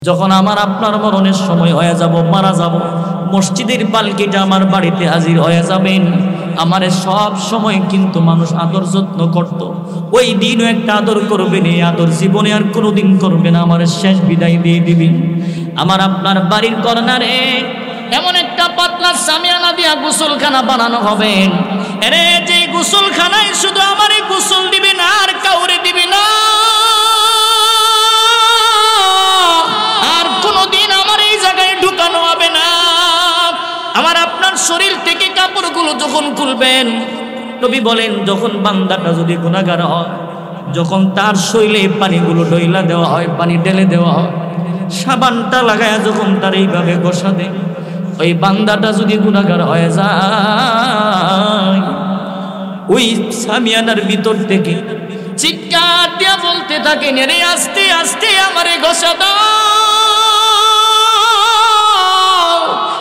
যখন আমার আপনার মরণের সময় হয়ে যাব, মারা যাব, মসজিদের পালকিটা আমার বাড়িতে হাজির হয়ে যাবেন। আমারে সব সময় কিন্তু মানুষ আদর যত্ন করত, ওই দিনও একটা আদর করবেন। এই আদর জীবনে আর কোনোদিন করবে না। আমার শেষ বিদায় দিয়ে দিবেন। আমার আপনার বাড়ির কর্নারে এমন একটা পাতলা সামিয়ানা দিয়া গোসলখানা বানানো হবে। আরে যে গোসলখানায় শুধু আমারে গোসল দিবে না, আর কাউরে দিবে না। আর কোনোদিন আমার এই জায়গায় ঢুকানো হবে না। আমার আপনার শরীর থেকে কাপড়গুলো যখন খুলবেন, নবী বলেন যখন বান্দাটা যদি গুনাহগার হয়, যখন তার শরীরে পানিগুলো ডইলা দেওয়া হয়, পানি ঢেলে দেওয়া হয়, সাবানটা লাগায় যখন তার এইভাবে ঘষা দেয়, ওই বান্দাটা যদি গুনাহগার হয়ে যায়, ওই সামিয়ানার ভিতর থেকে চিৎকার দিয়া বলতে থাকেন, রে আস্তে আস্তে আমারে ঘষা দাও,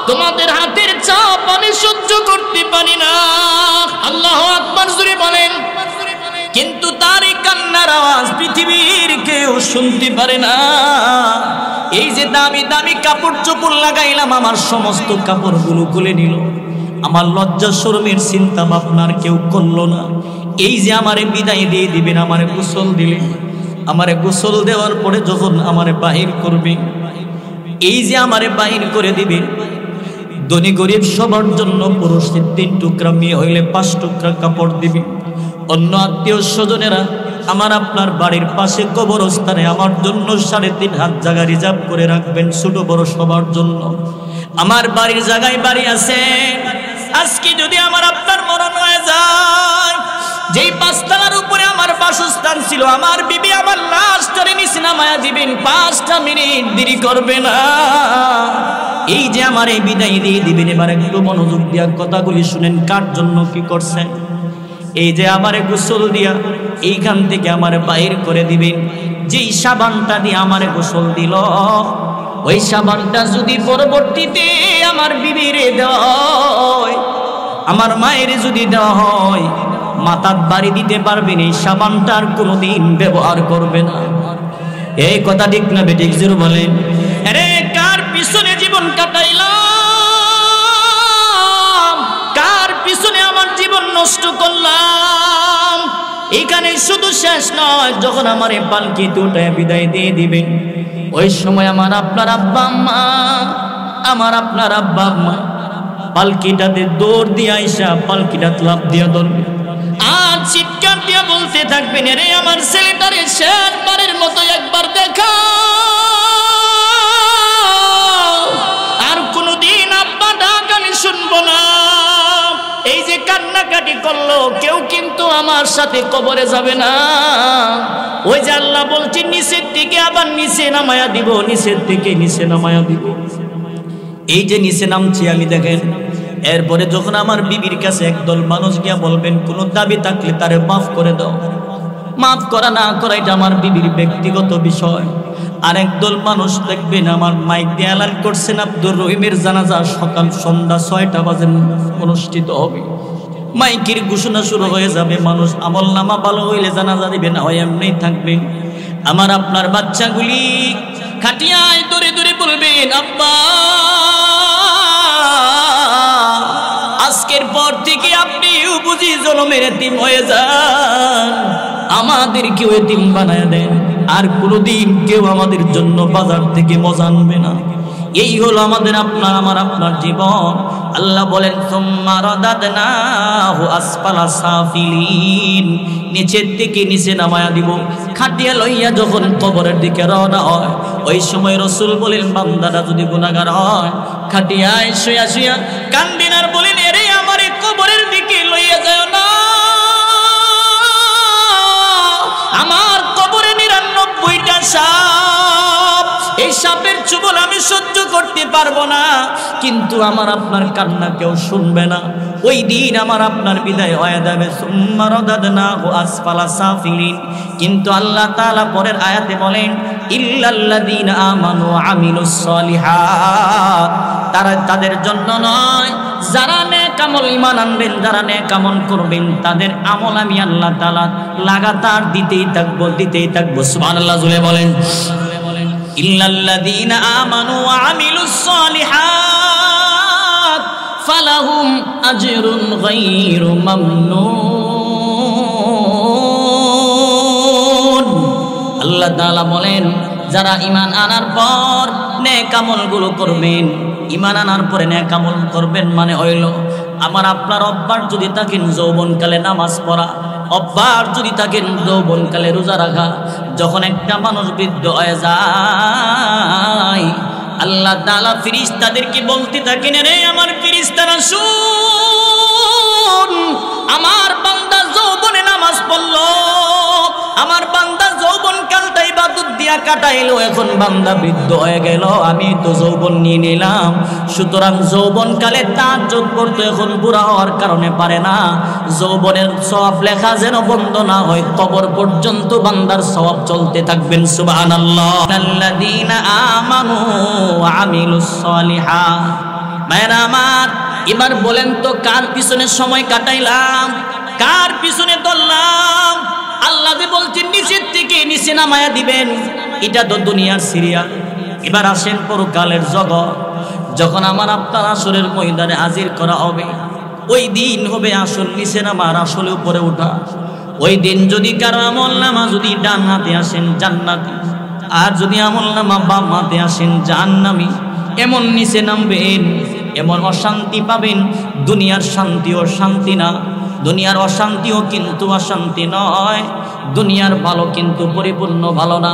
তোমাদের হাতের চাপ আমি সহ্য করতে পারি না। আল্লাহু আকবার জোরে বলেন। কিন্তু তার এই কান্নার আওয়াজ পৃথিবীর কেউ শুনতে পারে না। এই যে দামি দামি কাপড় চোপড় লাগাইলাম, আমার সমস্ত কাপড়গুলো খুলে নিল, আমার লজ্জা শরমের চিন্তা ভাবনার কেউ করলো না। এই যে আমারে বিদায় দিয়ে দিবেন, আমারে গোসল দিলেন, আমারে গোসল দেওয়ার পরে যখন আমারে বাহির করবে, এই যে আমারে বাহির করে দিবেন, ধনী গরিব সবার জন্য পুরুষের 3 টুকরা, মেয়ে হইলে 5 টুকরা কাপড় দিবে। অন্য আত্মীয় স্বজনেরা আমার আপনার বাড়ির পাশে কবরস্থানে আমার জন্য 3.5 হাত জায়গা রিজার্ভ করে রাখবেন, ছোট বড় সবার জন্য। আমার বাড়ির জায়গায় বাড়ি আছে। আজকে যদি আমার আপনার মরণ হয়ে যায়, যেই 5 তলার উপরে আমার বাসস্থান ছিল, আমার বিবি আমার লাশটারে নিচে নামায়া দিবেন, 5টা মিনিট দেরি করবে না। এই যে আমার এই বিদায় দিয়ে দিবেন, এবার একটু মনোযোগ দিয়া কথাগুলি শুনেন, কার জন্য কি করছেন। এই যে আমারে গোসল দিয়া এইখান থেকে আমারে বাইর করে দিবেন, যেই সাবানটা দিয়ে আমারে গোসল দিল, ওই সাবানটা যদি পরবর্তীতে আমার বিবিরে দেওয়া হয়, আমার মায়ের যদি দেওয়া হয়, মাথার বাড়ি দিতে পারবেন, এই সাবানটা আর কোনোদিন ব্যবহার করবে না। এই কথা ঠিক না বেঠিক জোরে বলেন। আরে কার পিছনে জীবন কাটাইলাম, কার পিছনে আমার জীবন নষ্ট করলাম। এইখানে শুধু শেষ নয়, যখন আমার এই পালকিতে উঠায় বিদায় দিয়ে দিবেন, ওই সময় আমার আপনার আব্বা আম্মা, আমার আপনার আব্বা আম্মা পালকিটাতে দৌড় দিয়ে আইসা পালকিটাতে লাফ দিয়া ধরবে, আর চিৎকার দিয়া বলতে থাকবেন, রে আমার ছেলেটারে শেষবারের মতো একবার দেখা, আর কোনোদিন আব্বা ডাক আমি শুনবো না। এই যে কান্নাকাটি করলো, কেউ কিন্তু আমার সাথে কবরে যাবে না। ওই যে আল্লাহ বলছে নিচের দিকে আবার নিচে নামায়া দিব, নিচের দিকে নিচে নামায়া দিব। এই যে নিচে নামছি আমি, দেখেন, এরপরে যখন আমার বিবির কাছে একদল মানুষ গিয়া বলবেন, কোনো দাবি থাকলে তারে মাফ করে দাও, মাফ করা না করা এটা আমার বিবির ব্যক্তিগত বিষয়। আর একদল মানুষ দেখবেন আমার মাইক দিয়ে এলান করছেন, আব্দুর রহিমের জানাজা সকাল সন্ধ্যা 6টা বাজে অনুষ্ঠিত হবে। মাইকের ঘোষণা শুরু হয়ে যাবে, মানুষ আমল নামা ভালো হইলে জানাজা দিবে, না হয় এমনি থাকবে। আমার আপনার বাচ্চাগুলি খাটিয়ায় দৌড়ে দৌড়ে বলবেন, আব্বা আজকের পর থেকে আপনিও বুঝি জনমের এতিম হয়ে যান, আমাদেরকেও এতিম বানায় দেন, আর কোনোদিন কেউ আমাদের জন্য বাজার থেকে মজা আনবে না। এই হলো আমাদের আপনার আমার আপনার জীবন। আল্লাহ বলেন, সুম্মা রাদাদনাহু আসফালা সাফিলিন, নিচের থেকে নিচে নামায়া দিব। খাটিয়া লইয়া যখন কবরের দিকে রওনা হয়, ওই সময় রাসূল বলেন, বান্দাটা যদি গুনাহগার হয়, খাটিয়ায় শুয়া শুয়া কান্দিন আর বলেন, এরে আমারে কবরের দিকে লইয়া যায় না, আমার কবরে 99টা সাপ, এই সাপের চুবল আমি সহ্য করতে পারবো না। কিন্তু আমার আপনার কান্না কেউ শুনবে না। ওই দিন আমার আপনার বিদায় হয়ে যাবে। সুম্মা রাদাদনাহু আসফালা সাফিলিন। কিন্তু আল্লাহ তাআলা পরের আয়াতে বলেন, ইল্লাল্লাযীনা আমানু ওয়া আমিলুস সলিহাত, তারা তাদের জন্য নয়, যারা নেক আমল ঈমান আনবেন, যারা নেক আমল করবেন, তাদের আমল আমি আল্লাহ তাআলা লাগাতার দিতেই থাকবো, দিতেই থাকবো। সুবহানাল্লাহ জোরে বলেন। ইল্লাল্লাযীনা আমানু ওয়া আমিলুস সালিহাত ফালাহুম আজরুন গায়রু মামনুন। আল্লাহ তাআলা বলেন, যারা ঈমান আনার পর নেক আমলগুলো করবেন, ঈমান আনার পরে নেক আমল করবেন, মানে হইল আমার আপনার অভ্যাস যদি থাকেন যৌবনকালে নামাজ পড়া, অভ্যাস যদি থাকেন যৌবনকালে রোজা রাখা, যখন একটা মানুষ বৃদ্ধ হয়ে যায় আল্লাহ তাআলা ফেরেশতাদেরকে বলতে থাকেন, রে আমার ফেরেশতারা শুন, আমার বান্দা যৌবনে নামাজ পড়লো, আমার বান্দা যৌবনকালটা ইবাদত দিয়া কাটাইলো, এখন বান্দা বৃদ্ধ হয়ে গেল, আমি তো যৌবন নিয়ে নিলাম, সুতরাং যৌবনকালে তাহাজ্জুদ পড়তে এখন বুড়া হওয়ার কারণে পারে না, যৌবনের সওয়াব লেখা যেন বন্ধ না হয়, কবর পর্যন্ত বান্দার সওয়াব চলতে থাকবেন। সুবহানাল্লাহ। আল্লাযীনা আমানু ওয়া আমিলুস সালিহাত। মায়েরা আমার, এবার বলেন তো কার পিছনে সময় কাটাইলাম, কার পিছনে দৌড়লাম? আল্লাহ যে বলছেন নিচের থেকে নিচে নামায়া দিবেন, এটা তো দুনিয়ার সিরিয়াল। এবার আসেন পরকালের জগৎ, যখন আমার আপনার আসরের ময়দানে হাজির করা হবে, ওই দিন হবে আসল নিচে নামার, আসলে উপরে ওঠা। ওই দিন যদি কারো আমল নামা যদি ডান হাতে আসেন জান্নাতি, আর যদি আমল নামা বাম হাতে আসেন জাহান্নামী, এমন নিচে নামবেন, এমন অশান্তি পাবেন, দুনিয়ার শান্তিও শান্তি না, দুনিয়ার অশান্তিও কিন্তু অশান্তি নয়, দুনিয়ার ভালো কিন্তু পরিপূর্ণ ভালো না,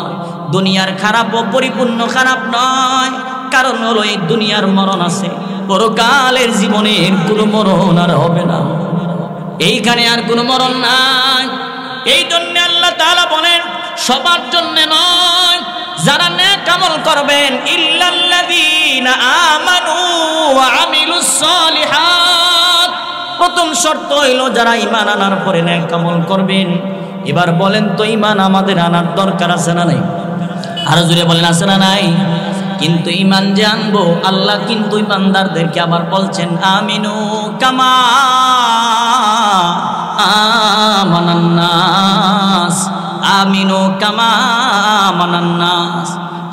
দুনিয়ার খারাপও পরিপূর্ণ খারাপ নয়। কারণ হলো এই দুনিয়ার মরণ আছে, পরকালের জীবনের কোনো মরণ আর হবে না, এইখানে আর কোনো মরণ নাই। এই জন্য আল্লাহ তাআলা বলেন সবার জন্য নয়, যারা নেক আমল করবেন, ইল্লাল্লাযীনা আমানু ওয়া আমিলুস সালিহাত। প্রথম শর্ত হইল যারা ঈমান আনার পরে নেক আমল করবেন। এবার বলেন তো ঈমান আমাদের আনার দরকার আছে না নাই? আরো জোরে বলেন, আছে না নাই? কিন্তু ঈমান যে আনবো, আল্লাহ কিন্তু ঈমানদারদেরকে আবার বলছেন আমিনু কামা আমানান নাস, আমিনু কামা আমানান নাস।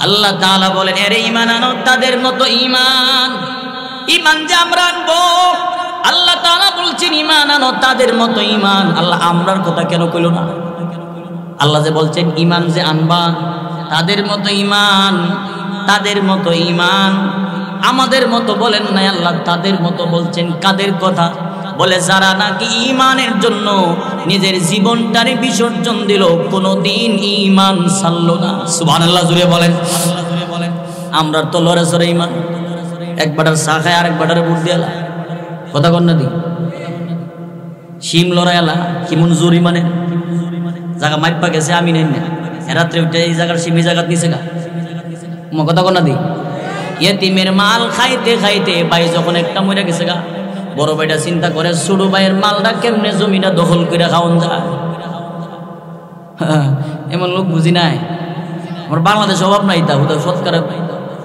আল্লাহ তাআলা বলেন, এর ঈমান আনো তাদের মতো ঈমান। ঈমান যে আমরা আনবো, আল্লাহ তাআলা বলছেন ঈমান আনো তাদের মতো ঈমান। আল্লাহ আমরার কথা কেন কইল না? আল্লাহ যে বলছেন ঈমান যে আনবা তাদের মতো ঈমান, তাদের মতো ঈমান, আমাদের মতো বলেন নাই, আল্লাহ তাদের মতো বলছেন। কাদের কথা বলে? যারা নাকি ঈমানের জন্য নিজের জীবনটারে বিসর্জন দিল, কোনোদিন ঈমান ছাড়লো না। সুবহানাল্লাহ জুড়ে বলেন। আমরা তো লড়ে সরে ঈমান, এক বাটার চা খায় আর এক বাটারে বুট দিয়ালা, কথা কন না দি শিম লড়াইলা কিমন জোর ঈমানের জায়গা মাইপা গেছে, আমি নেন না রাত্রে উঠে এই জায়গার শিম এই জায়গা নিচে গা, কথা কন না দি। ইয়েতিমের মাল খাইতে খাইতে ভাই যখন একটা মরে গেছে গা, বড় ভাইটা চিন্তা করে ছোট ভাইয়ের মালটা কেমনে জমিটা দখল করে খাওয়ান যায়। এমন লোক বুঝি নাই, আমার বাংলাদেশ অভাব নাই, তা হুদা সৎকার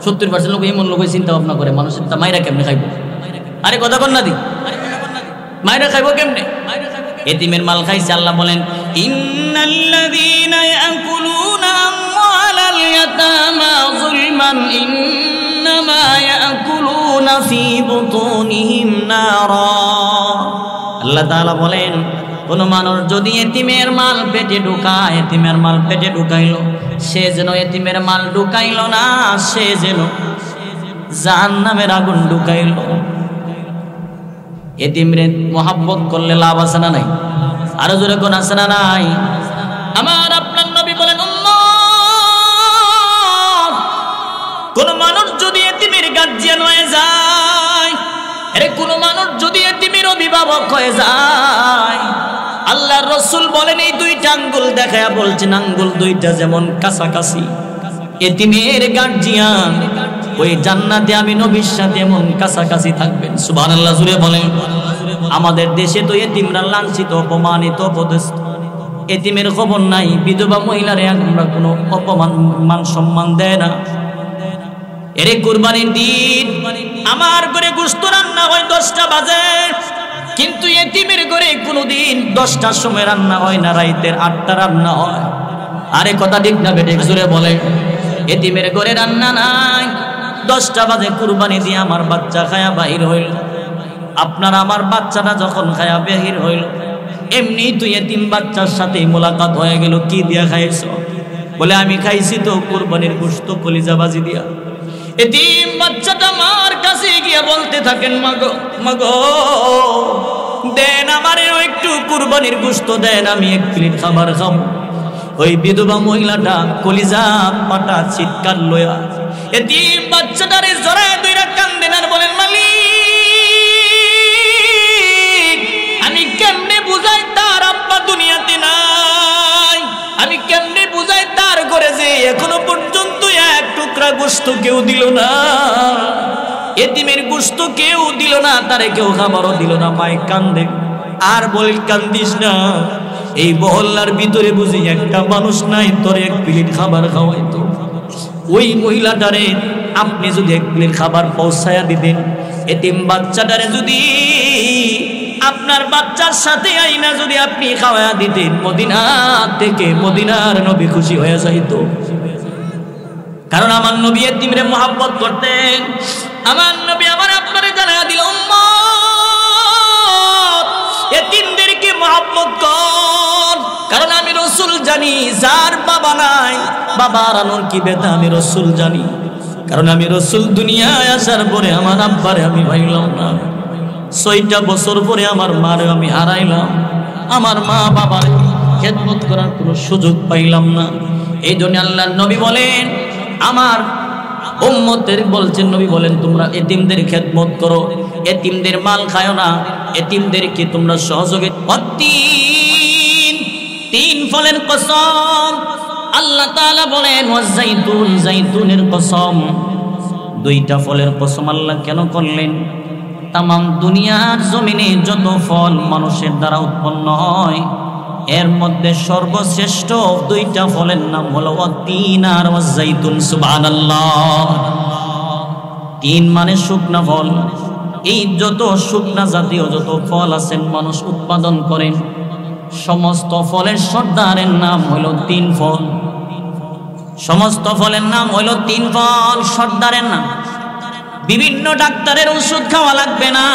70% লোক এমন লোক চিন্তা ভাবনা করে মানুষের তা মাইরা কেমনে খাইব। আরে কথা কন না দি, মাইরা খাইব কেমনে? এতিমের মাল খাইছে। আল্লাহ বলেন ইন্নাল্লাযীনা ইয়াকুলুনা আমওয়ালাল ইয়াতামা যুলমান ইন্নামা ইয়াকুলুনা ফী বুতুনিহিম নারা। আল্লাহ তাআলা বলেন, কোন মানুষ যদি এতিমের মাল পেটে ঢুকায়, এতিমের মাল পেটে ঢুকাইলো, সে যেন এতিমের মাল ঢুকাইলো না, সে যেন জাহান্নামের আগুন ঢুকাইলো। এতিমরে মোহাব্বত করলে লাভ আছে না নাই? আরো জোরে কোন আছে না নাই? আমার আপনার নবী বলেন, কোন মানুষ যদি এতিমের গার্জিয়ান হয়ে যায়, আরে কোন মানুষ যদি এতিমের অভিভাবক হয়ে যায়, আল্লাহর রাসূল বলেন এই দুইটা আঙ্গুল দেখায়া বলছেন, আঙ্গুল দুইটা যেমন কাছাকাছি, এতিমের গার্জিয়ান ওই জান্নাতে আমি নবীর সাথে এমন কাছাকাছি থাকবেন। সুবহানাল্লাহ জুড়ে বলেন। আমাদের দেশে তো এতিমরা লাঞ্ছিত, অপমানিত, অপদস্থ, এতিমের খবর নাই। বিধবা মহিলারে আমরা কোনো অপমান মান সম্মান দেয় না। এরে কুরবানির দিন আমার ঘরে গোশত রান্না হয় 10টা বাজে, কিন্তু এতিমের ঘরে কোনোদিন 10টার সময় রান্না হয় না, রাইতের 8টা রান্না হয়। আরে কথা ঠিক না বেঠিক জোরে বলে? এতিমের ঘরে রান্না নাই, 10টা বাজে কুরবানি দিয়ে আমার বাচ্চা খায়া বাহির হইল। আপনার আমার বাচ্চাটা যখন খায়া বাহির হইল, এমনি তুই এতিম বাচ্চার সাথে মোলাকাত হয়ে গেল। কি দিয়া খাইছ? বলে আমি খাইছি তো কুরবানির গোশত কলিজা বাজি দিয়া। এতিম বাচ্চাটা মার কাছে গিয়ে বলতে থাকেন, মাগো মাগো দেন আমারে একটু কুরবানির গোশত দেন, আমি 1 প্লেট খাবার খাবো। ওই বিধবা মহিলাটা কলিজা পাটা চিৎকার লয়া এতিম বাচ্চাটারে জড়ায় দুইরা কান্দেন আর বলেন, মালিক আমি কেমনে বুঝাই তার আব্বা দুনিয়াতে নাই, আমি কেমনে বুঝাই তার ঘরে যে এখনো পর্যন্ত 1 টুকরা গোশত কেউ দিল না, এতিমের গোশত কেউ দিল না, তারে কেউ খাবারও দিল না। মায় কান্দে আর বলে, কান্দিস না, এই মহল্লার ভিতরে বুঝি একটা মানুষ নাই তোরে 1 প্লেট খাবার খাওয়াইতো। ওই মহিলাটারে আপনি যদি 1 প্লেট খাবার পৌঁছায়া দিতেন, এতিম বাচ্চাটারে যদি আপনার বাচ্চার সাথে আইনা যদি আপনি খাওয়ায়া দিতেন, মদিনা থেকে মদিনার নবী খুশি হয়ে যাইতো। কারণ আমার নবী এতিমরে মহব্বত করতেন। আমার নবী আমার আপনারে জানায়া দিল, উম্মত এতিমদেরকে মহব্বত কর, কারণ আমি রাসূল জানি যার বাবা নাই বাবা হারানোর কি ব্যথা আমি রাসূল জানি। কারণ আমি রাসূল দুনিয়ায় আসার পরে আমার আব্বারে আমি পাইলাম না, 6টা বছর পরে আমার মারে আমি হারাইলাম, আমার মা বাবার খেদমত করার কোনো সুযোগ পাইলাম না। এই জন্য আল্লাহর নবী বলেন, আমার উম্মতের বলছেন, নবী বলেন তোমরা এতিমদের খেদমত করো, এতিমদের মাল খায়ো না, এতিমদেরকে তোমরা সহযোগে। 3 ফলের কসম আল্লাহ তাআলা বলেন, ওয়াজাইতুন জাইতুনের কসম। 2টা ফলের কসম আল্লাহ কেন করলেন? তাম দুনিয়ার জমিনে যত ফল মানুষের দ্বারা উৎপন্ন হয়, এর মধ্যে সর্বশ্রেষ্ঠ 2টা ফলের নাম হলো তিন আর ওয়াজাইতুন। সুবহানাল্লাহ। 3 মানে শুকনা ফল। এই যত শুকনা জাতীয় যত ফল আছেন মানুষ উৎপাদন করেন, সমস্ত ফলের সর্দারের নাম হলো 3 ফল। সমস্ত ফলের নাম হলো 3 ফল, সর্দারের নাম। বিভিন্ন ডাক্তারের ওষুধ খাওয়া লাগবে না,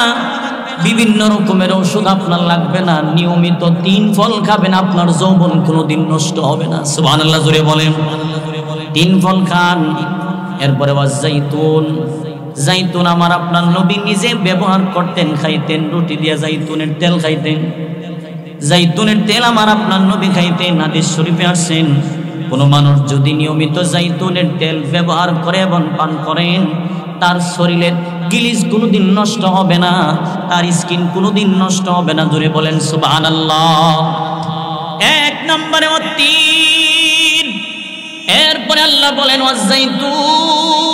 বিভিন্ন রকমের ওষুধ আপনার লাগবে না, নিয়মিত 3 ফল খাবেন, আপনার যৌবন কোনোদিন নষ্ট হবে না। সুবহানাল্লাহ জোরে বলেন। 3 ফল খান। এরপরে ওয়াজাইতুন, জাইতুন আমার আপনার নবী নিজে ব্যবহার করতেন, খাইতেন, রুটি দিয়ে জাইতুনের তেল খাইতেন। জাইতুনের তেল আমার আপনার নবী খাইতেন। হাদিস শরীফে আসেন, কোনো মানুষ যদি নিয়মিত জাইতুনের তেল ব্যবহার করে এবং পান করেন, তার শরীরের গিলিস কোনোদিন নষ্ট হবে না, তার স্কিন কোনোদিন নষ্ট হবে না। জোরে বলেন সুবহানাল্লাহ। 1 নম্বরে 3। এরপরে আল্লাহ বলেন ওয়াজাইতুন,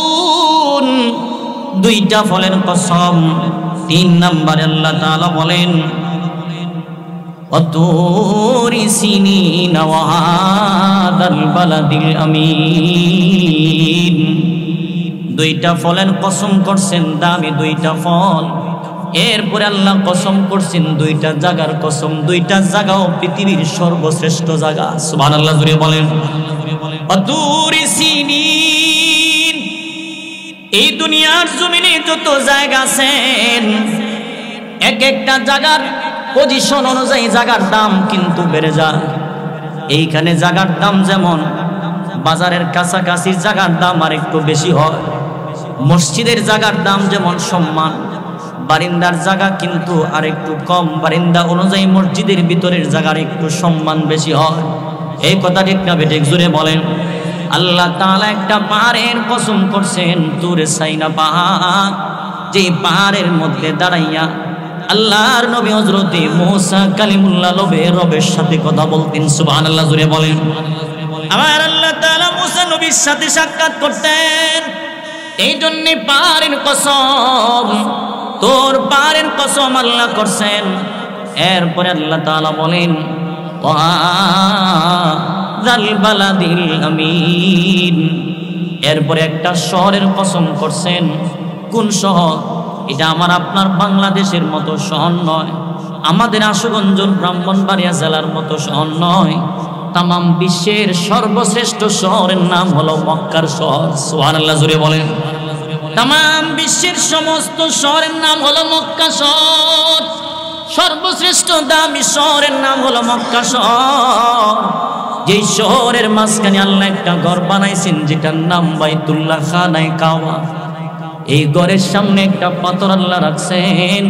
2টা ফলের কসম। 3 নম্বরে আল্লাহ তাআলা বলেন ওয়াতুরি সিনিন ওয়া হাদাল বালাদিল আমিন। 2টা ফলের কসম করছেন, দামি 2টা ফল। এরপরে আল্লাহ কসম করছেন 2টা জায়গার কসম। 2টা জায়গাও পৃথিবীর সর্বশ্রেষ্ঠ জায়গা। সুবহানাল্লাহ জুড়ে বলেন। ওয়াতুরি সিনিন, এই দুনিয়ার জমিনে যত জায়গা আছেন, এক একটা জায়গার পজিশন অনুযায়ী জায়গার দাম কিন্তু বেড়ে যায়। এইখানে জায়গার দাম যেমন বাজারের কাছাকাছি জায়গার দাম আর একটু বেশি হয়। মসজিদের জায়গার দাম যেমন সম্মান, বারিন্দার জায়গা কিন্তু আর একটু কম। বারিন্দা অনুযায়ী মসজিদের ভিতরের জায়গার একটু সম্মান বেশি হয়। এই কথা ঠিক না বেঠিক? জোরে বলেন। আল্লাহ তাআলা একটা পাহাড়ের কসম করছেন, তুরে সাইনা পাহাড়, যে পাহাড়ের মধ্যে দাঁড়াইয়া আল্লাহর নবী হযরতে মুসা কালিমুল্লাহ রবের সাথে কথা বলতেন। সুবহানাল্লাহ জোরে বলেন। আমার আল্লাহ তাআলা মুসা নবীর সাথে সাক্ষাৎ করতেন। এই জন্য পাহাড়ের কসম, তোর পাহাড়ের কসম আল্লাহ করছেন। এরপরে আল্লাহ তাআলা বলেন ওয়াদাল বালাদিল আমিন। এরপরে একটা শহরের কসম করছেন। কোন শহর? এটা আমার আপনার বাংলাদেশের মতো শহর নয়, আমাদের আশুগঞ্জ ব্রাহ্মণবাড়িয়া জেলার মতো শহর নয়। তামাম বিশ্বের সর্বশ্রেষ্ঠ শহরের নাম হলো মক্কার শহর। সুবহানাল্লাহ জোরে বলেন। তামাম বিশ্বের সমস্ত শহরের নাম হলো মক্কা শহর। সর্বশ্রেষ্ঠ দামি শহরের নাম হলো মক্কা শহর। যেই শহরের মাঝখানে আল্লাহ একটা ঘর বানাইছেন যেটার নাম বাইতুল্লাহ খানায়ে কাবা। এই ঘরের সামনে একটা পাথর আল্লাহ রাখছেন,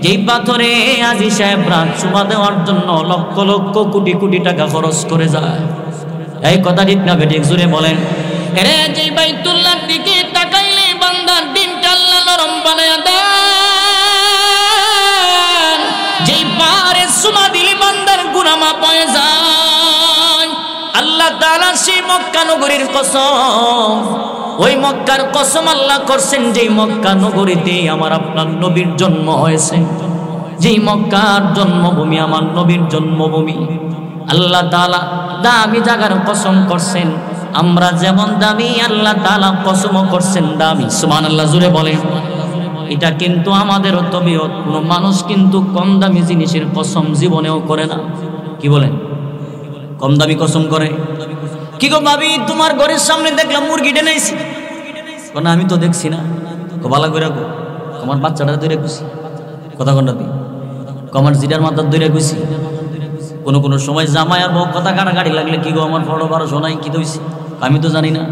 যেই পাথরে আজি সাহেবরা চুমা দেওয়ার জন্য লক্ষ লক্ষ কোটি কোটি টাকা খরচ করে যায়। এই কথা ঠিক না বেঠিক জোরে বলেন। এরে যেই বাইতুল্লাহর দিকে তাকাইলে বান্দার দিনটা আল্লাহ নরম বানায়া দেন, যেই পাহাড়ে চুমা দিলে বান্দার গুনাহ মাফ হয়ে যায়। আল্লাহ তাআলা সেই মক্কা নগরীর কসম, ওই মক্কার কসম আল্লাহ করছেন যেই মক্কা নগরীতে আমার আপনার নবীর জন্ম হয়েছে, যেই মক্কার জন্মভূমি আমার নবীর জন্মভূমি। আল্লাহ তাআলা দামি জায়গার কসম করছেন, আমরা যেমন দামি আল্লাহ তাআলা কসমও করছেন দামি। সুবহানাল্লাহ জোরে বলেন। এটা কিন্তু আমাদেরও তবিয়ত, কোনো মানুষ কিন্তু কম দামি জিনিসের কসম জীবনেও করে না। কি বলেন? কম দামি কসম করে? কি গো ভাবি, তোমার ঘরের সামনে দেখলাম মুরগিটা নাইছি। না আমি তো দেখছি না। ভালো করে রাখো, আমার বাচ্চাটা ধরে খুশি কথা কন্যা দি, আমার জিটার মাথার ধরে খুশি। কোনো কোনো সময় জামাই আর বউ কথা কাটাকাটি লাগলে কি গো আমার বড় বড় শোনাই কি দইছি, আমি তো জানি না,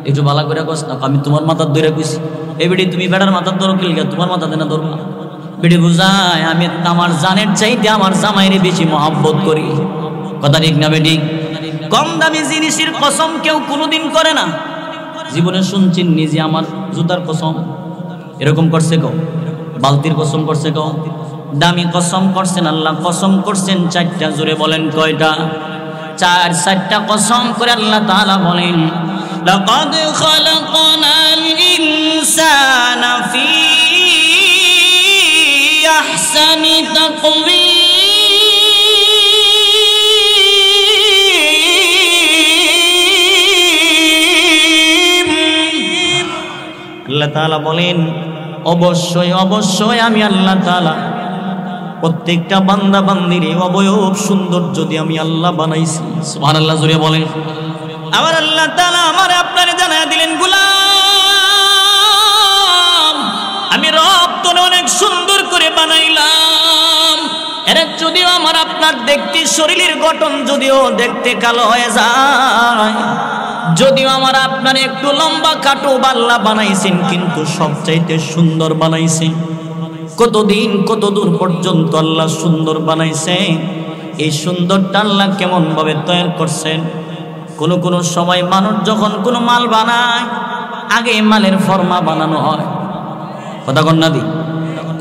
একটু ভালো করে কস না, আমি তোমার মাথার ধরে খুশি। এই বেটি তুমি বেটার মাথার ধরো কিলগা, তোমার মাথা দেনা ধরবা। বেটি বুঝায় আমি আমার জানের চাইতে আমার জামাইরে বেশি মহব্বত করি। কথা ঠিক না বেটি? কম দামি জিনিসের কসম কেউ কোনোদিন করে না। জীবনে শুনছেন নিজে আমার জুতার কসম এরকম করছে কেউ, বালতির কসম করছে কেউ, দামি কসম করছেন আল্লাহ কসম করছেন চারটা। জোরে বলেন কয়টা? চারটা কসম করে আল্লাহ তাআলা বলেন লাকাদ খালাকনাল ইনসানা ফি আহসানি তাকওয়িম। আল্লাহ তাআলা বলেন অবশ্যই অবশ্যই আমি আল্লাহ তাআলা প্রত্যেকটা বান্দা বান্দির অবয়ব সুন্দর যদি আমি আল্লাহ বানাইছি। সুবহানাল্লাহ জোরে বলেন। আবার আল্লাহ তাআলা আমারে আপনারে জানায় দিলেন গোলাম আমি রব তোরে অনেক সুন্দর করে বানাইলাম। এর যদিও আমার আপনার দেখতে শরীরের গঠন যদিও দেখতে কালো হয়ে যায়, যদিও আমার আপনার একটু লম্বা খাটো আল্লাহ বানাইছেন, কিন্তু সবচাইতে সুন্দর বানাইছেন। কতদিন কত দূর পর্যন্ত আল্লাহ সুন্দর বানাইছেন। এই সুন্দরটা আল্লাহ কেমন ভাবে তৈরি করছেন। কোন কোন সময় মানুষ যখন কোনো মাল বানায় আগে মালের ফর্মা বানানো হয়। কথা কন্যা দি,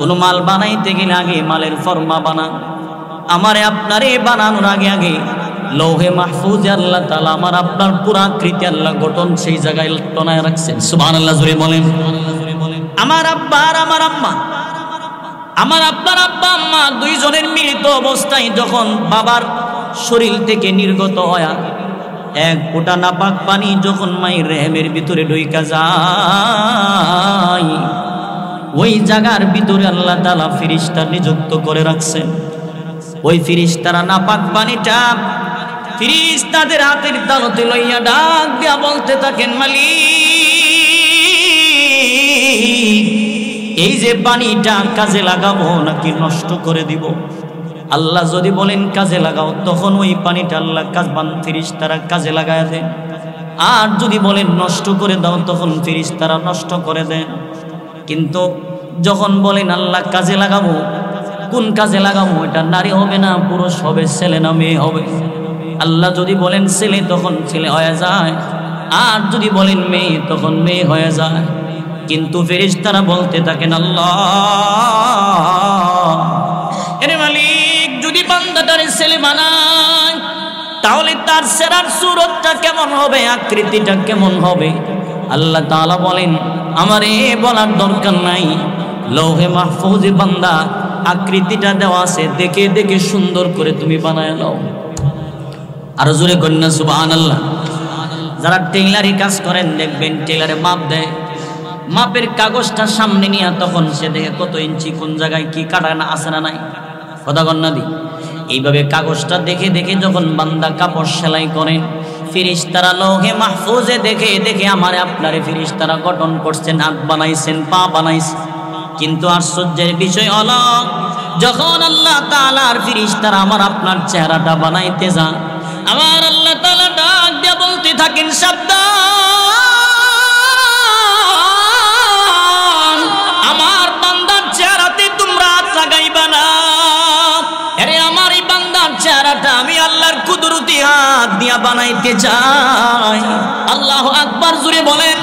কোনো মাল বানাইতে গেলে আগে মালের ফর্মা বানান। আমারে আপনারে বানানোর আগে আগে লৌহে মাহফুজে আল্লাহ তাআলা আমার আপনার পুরা আকৃতি আল্লাহ গঠন সেই জায়গায় টনায় রাখছেন। সুবহানাল্লাহ জোরে বলেন। আমার আব্বা আর আমার আম্মা, আমার আপনার আব্বা আম্মা দুইজনের মিলিত অবস্থায় যখন বাবার শরীর থেকে নির্গত হয় এক ফোঁটা নাপাক পানি যখন মায়ের রেহেমের ভিতরে ঢুইকা যায়, ওই জায়গার ভিতরে আল্লাহ তাআলা ফেরেশতা নিযুক্ত করে রাখছেন। ওই ফেরেশতারা নাপাক পানিটা ফেরেশতাদের হাতের তালুতে লইয়া ডাক দিয়া বলতে থাকেন মালিক এই যে পানিটা কাজে লাগাবো নাকি নষ্ট করে দিব? আল্লাহ যদি বলেন কাজে লাগাও তখন ওই পানিটা আল্লাহ ফেরেশতারা কাজে লাগায় দেন। আর যদি বলেন নষ্ট করে দাও তখন ফেরেশতারা নষ্ট করে দেন। কিন্তু যখন বলেন আল্লাহ কাজে লাগাবো, কোন কাজে লাগাবো? এটা নারী হবে না পুরুষ হবে, ছেলে না মেয়ে হবে? আল্লাহ যদি বলেন ছেলে তখন ছেলে হয়ে যায়, আর যদি বলেন মেয়ে তখন মেয়ে হয়ে যায়। কিন্তু ফেরেশতারা বলতে থাকেন আল্লাহ এর মালিক যদি বান্দাটারে ছেলে বানায় তাহলে তার চেহারার সুরতটা কেমন হবে, আকৃতিটা কেমন হবে? আল্লাহ তাআলা বলেন আমারে বলার দরকার নাই, লৌহে মাহফুজে বান্দা আকৃতিটা দেওয়া আছে, দেখে দেখে সুন্দর করে তুমি বানায় নাও। আর জোরে কন্যা সুবহানাল্লাহ। যারা টেইলারি কাজ করেন দেখবেন টেইলারে মাপ দেয়, মাপের কাগজটা সামনে নিয়ে তখন সে দেখে কত ইঞ্চি কোন জায়গায় কি কাটা না আছে না নাই। কথা কন্যা দি এইভাবে কাগজটা দেখে দেখে যখন বান্দা কাপড় সেলাই করেন, ফেরেশতারা লৌহে মাহফুজে দেখে দেখে আমারে আপনারে ফেরেশতারা গঠন করছেন, হাত বানাইছেন, পা বানাইছেন। কিন্তু আশ্চর্যের বিষয় হলো, যখন আল্লাহ তাআলার ফেরেশতারা আমার আপনার চেহারাটা বানাইতে যান, আমার আল্লাহ তাআলা ডাক দিয়ে বলতে থাকেন, সাবধান, আমার বান্দার চেহারাতে তোমরা হাত লাগাইবা না। আরে আমার এই বান্দার চেহারাটা আমি আল্লাহর কুদরতি হাত দিয়া বানাইতে চাই। আল্লাহু আকবার, জোরে বলেন।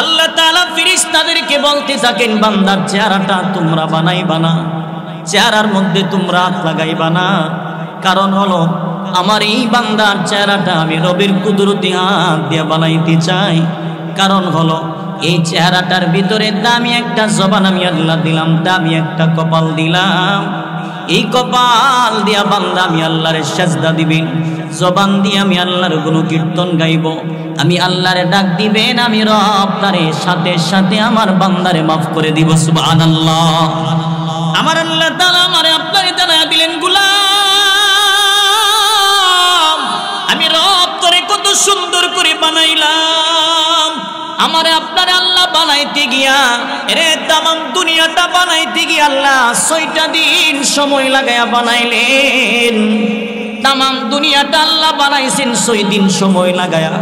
আল্লাহ তাআলা ফেরেশতাদেরকে বলতে থাকেন, বান্দার চেহারাটা তোমরা বানাইবা না, চেহারার মধ্যে তোমরা হাত লাগাইবা না। কারণ হলো আমার এই বান্দার চেহারাটা আমি রবের কুদরতি হাত দিয়ে বানাইতে চাই। কারণ হলো এই চেহারাটার ভিতরে দামি একটা জবান আমি আল্লাহ দিলাম, দামি একটা কপাল দিলাম। এই কপাল দিয়া বান্দা আমি আল্লাহর সাজদা দিবেন, জবান দিয়ে আমি আল্লাহর গুণকীর্তন গাইব, আমি আল্লাহরে ডাক দিবেন, আমি রব তারে সাথে সাথে আমার বান্দারে মাফ করে দিব। সুবহানাল্লাহ। আমার আল্লাহ তাআলা আমারে আপনারে জানায়া দিলেন, গোলাম আমি রব তোরে কত সুন্দর করে বানাইলাম। আমারে আপনারে আল্লাহ বানাইতে গিয়া, এরে তামাম দুনিয়াটা বানাইতে গিয়া আল্লাহ 6টা দিন সময় লাগায়া বানাইলেন। তামাম দুনিয়াটা আল্লাহ বানাইছেন 6 দিন সময় লাগায়া,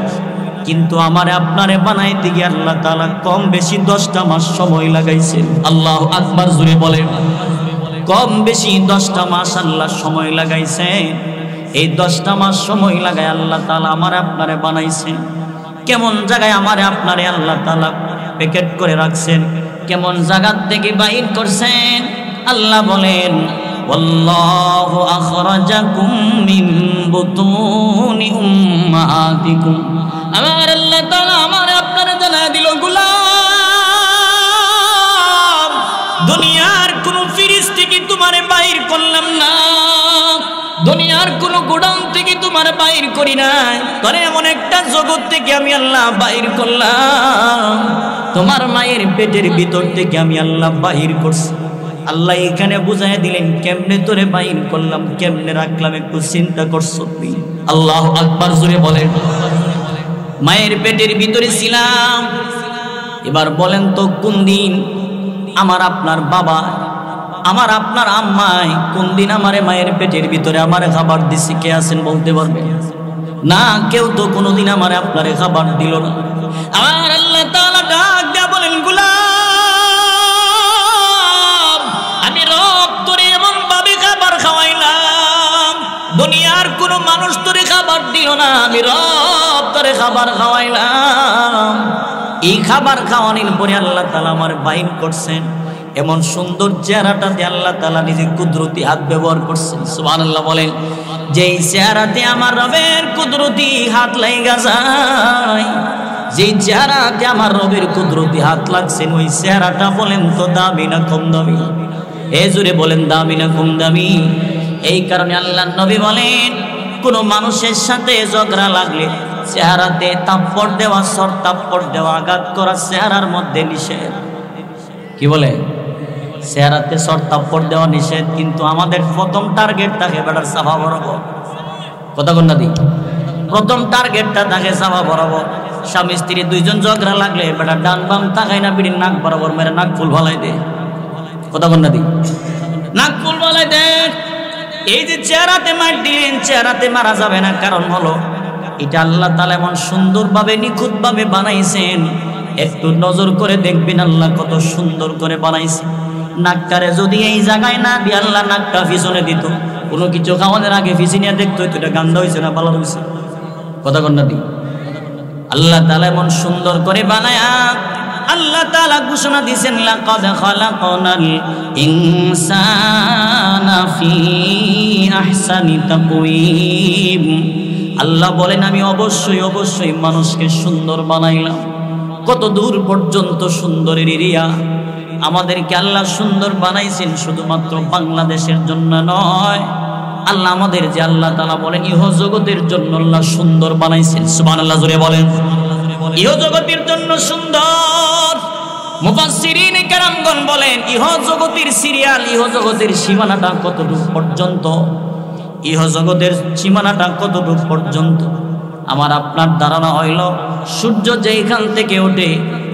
কিন্তু আমারে আপনারে বানাইতে গিয়া আল্লাহ তাআলা কম বেশি 10টা মাস সময় লাগাইছেন। আল্লাহু আকবার, জোরে বলেন। কম বেশি 10টা মাস আল্লাহ সময় লাগাইছেন। এই 10টা মাস সময় লাগায় আল্লাহ তাআলা আমারে আপনারে বানাইছেন। কেমন জায়গায় আমারে আপনারে আল্লাহ তাআলা প্যাকেট করে রাখছেন, কেমন জায়গা থেকে বাইর করছেন। আল্লাহ বলেন, ওয়াল্লাহু আখরাজাকুম মিন বুতুনি উম্মাহাতিকুম। আমার আল্লাহ তাআলা আমারে আপনারে জানায় দিল, গোলাম দুনিয়ার কোন ফিরিস্তি কি তোমারে বাইর করলাম না, দুনিয়ার কোন গোডাউন থেকে তোমার বাইর করি নাই, তোরে এমন একটা জগৎ থেকে আমি আল্লাহ বাইর করলাম, তোমার মায়ের পেটের ভিতর থেকে আমি আল্লাহ বাইর করছি। আল্লাহ এখানে বুঝাই দিলেন কেমনে তোরে বাইর করলাম, কেমনে রাখলাম, একটু চিন্তা করছো তুই? আল্লাহু আকবার, জোরে বলেন। মায়ের পেটের ভিতরে ছিলাম। এবার বলেন তো কোন দিন আমার আপনার বাবা, আমার আপনার আম্মায় কোন দিন আমারে মায়ের পেটের ভিতরে আমারে খাবার দিছে? কে আছেন বলতে পারবেন? না, কেউ তো কোনোদিন আমারে আপনারে খাবার দিল না। আমার আল্লাহ তাআলা ডাক দিয়া বলেন, গোলাম আমি রব তোরে এমন ভাবে খাবার খাওয়াইলাম, দুনিয়ার কোনো মানুষ তোরে খাবার দিল না, আমি রব তোরে খাবার খাওয়াইলাম। এই খাবার খাওয়ানোর পরে আল্লাহ তাআলা আমার বাইর করছেন। এমন সুন্দর চেহারাটাতে আল্লাহ তাআলা নিজে কুদরতি হাত ব্যবহার করছেন। সুবহানাল্লাহ বলেন। যেই চেহারাতে আমার রবের কুদরতি হাত লাগা যায়, যেই চেহারাতে আমার রবের কুদরতি হাত লাগছেন, ওই চেহারাটা বলেন তো দামি না কম দামি? এই জোরে বলেন, দামি না কম দামি? এই কারণে আল্লাহর নবী বলেন, কোন মানুষের সাথে ঝগড়া লাগলে চেহারাতে থাপ্পড় দেওয়া, সর থাপ্পড় দেওয়া, আঘাত করা চেহারার মধ্যে নিষেধ। কি বলে? চেহারাতে সর থাপ্পড় দেওয়া নিষেধ, কিন্তু আমাদের প্রথম টার্গেট থাকে বেটার সাফা বরাবর। কথা কন না দি? প্রথম টার্গেটটা থাকে সাফা বরাবর। স্বামী স্ত্রী দুইজন ঝগড়া লাগলে বেটার ডান বাম তাকায় না, বিড়ির নাক বরাবর মেরে নাক ফুল ভালাই দে। কথা কন না দি? নাক ফুল ভালাই দে। এই যে চেহারাতে মার দিলেন, চেহারাতে মারা যাবে না, কারণ হলো এটা আল্লাহ তাআলা এমন সুন্দরভাবে নিখুঁতভাবে বানাইছেন। একটু নজর করে দেখবেন আল্লাহ কত সুন্দর করে বানাইছে। নাকটারে যদি এই জায়গায় না দিয়ে আল্লাহ নাকটা পিছনে দিত, কোনো কিছু খাওয়ানোর আগে পিছনে দেখতো এটা গান্ধা হয়েছে না ভালো হয়েছে? কথা কন না দি? আল্লাহ তাআলা এমন সুন্দর করে বানায়া আল্লাহ তাআলা ঘোষণা দিয়েছেন, লাকাদ খালাকনাল ইনসানা ফি আহসানি তাকওয়িম। আল্লাহ বলেন, আমি অবশ্যই অবশ্যই মানুষকে সুন্দর বানাইলাম। কত দূর পর্যন্ত সুন্দরের এরিয়া। আমাদেরকে আল্লাহ সুন্দর বানাইছেন শুধুমাত্র বাংলাদেশের জন্য নয়, আল্লাহ আমাদের যে আল্লাহ তাআলা বলেন ইহ জগতের জন্য আল্লাহ সুন্দর বানাইছেন। সুবহানাল্লাহ, জোরে বলেন। ইহ জগতের জন্য সুন্দর। মুফাসসিরিন কেরামগণ বলেন ইহজগতের সিরিয়াল, ইহজগতের সীমানাটা কতটুকু পর্যন্ত, ইহজগতের সীমানাটা কতটুকু পর্যন্ত। আমার আপনার ধারণা হইল সূর্য যেইখান থেকে ওঠে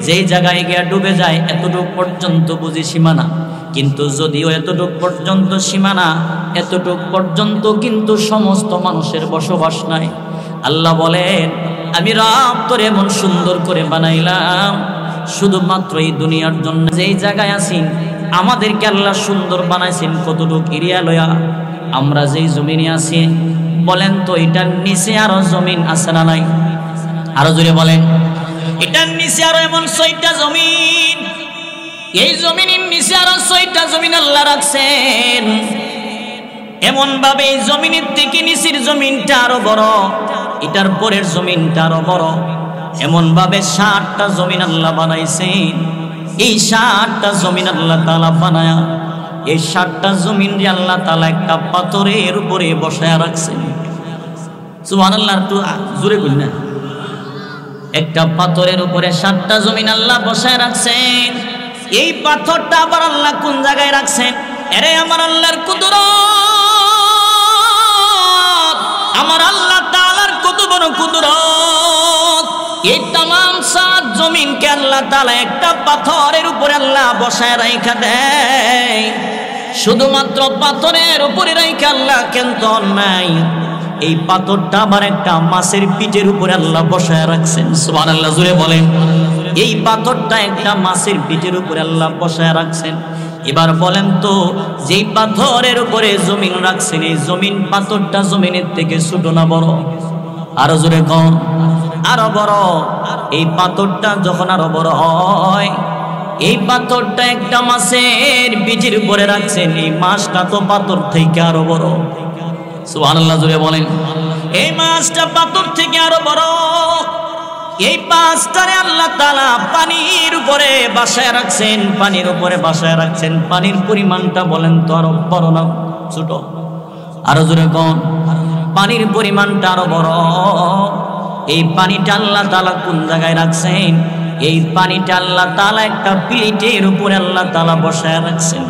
যেই জায়গায় গিয়ে ডুবে যায় এতটুকু পর্যন্ত বুঝি সীমানা। কিন্তু যদিও এতটুকু পর্যন্ত সীমানা, এতটুকু পর্যন্ত কিন্তু সমস্ত মানুষের বসবাস নাই। আল্লাহ বলেন আমি রব তোরে এমন সুন্দর করে বানাইলাম শুধুমাত্র এই দুনিয়ার জন্য। যেই জায়গায় আছি আমাদেরকে আল্লাহ সুন্দর বানাইছেন কতটুকু এরিয়া লয়া। আমরা যেই জমিনে আছি বলেন তো এটার নিচে আরো জমিন আছে না নাই? আরো জোরে বলেন। এটার নিচে আরো এমন 6টা জমিন, এই জমিনের নিচে আরো 6টা জমিন আল্লাহ রাখছেন। এমন ভাবে এই জমিনের থেকে নিচের জমিনটা আরো বড়, এটার পরের জমিনটা আরো বড়। এমন ভাবে 7টা জমিন আল্লাহ বানাইছেন। এই 7টা জমিন আল্লাহ তাআলা বানায়া এই 7টা জমিন রে আল্লাহ তাআলা একটা পাথরের উপরে বসায়া রাখছেন। সুবহানাল্লাহ, একটু জোরে বলুন না। একটা পাথরের উপরে 7টা জমিন আল্লাহ বসায় রাখছেন। এই পাথরটা আবার আল্লাহ কোন জায়গায় রাখছেন? আরে আমার আল্লাহর কুদরত, আমার আল্লাহ তাআলার কত বড় কুদরত। এই तमाम 7 জমিনকে আল্লাহ তাআলা একটা পাথরের উপরে আল্লাহ বসায় রাখা দেয়। শুধুমাত্র পাথরের উপরে রাখা আল্লাহ কেন নাই, এই পাথরটা আবার একটা মাছের পিঠের উপরে আল্লাহ বসায় রাখছেন। সুবহানাল্লাহ, জোরে বলেন। এই পাথরটা একটা মাছের পিঠের উপরে আল্লাহ বসায় রাখছেন। এবার বলেন তো যেই পাথরের উপরে জমিন রাখছেন এই জমিন পাথরটা জমিনের থেকে ছোট না বড়? আরো জোরে কোন? আরো বড়। এই পাথরটা যখন আরো বড় হয়, এই পাথরটা একটা মাছের পিঠের উপরে রাখছেন, এই মাছটা তো পাথর থেকে আরো বড়। সুবহানাল্লাহ, জোরে বলেন। এই মাছটা পাথর থেকে আরো বড়। এই মাছটারে আল্লাহ তাআলা পানির উপরে বাসায় রাখছেন, পানির উপরে বাসায় রাখছেন। পানির পরিমাণটা বলেন তো আরো বড় না ছোট? আরো জোরে কোন? পানির পরিমাণটা আরো বড়। এই পানিটা আল্লাহ তাআলা কোন জায়গায় রাখছেন? এই পানিটা আল্লাহ তাআলা একটা প্লেটের উপরে আল্লাহ তাআলা বসায় রাখছেন।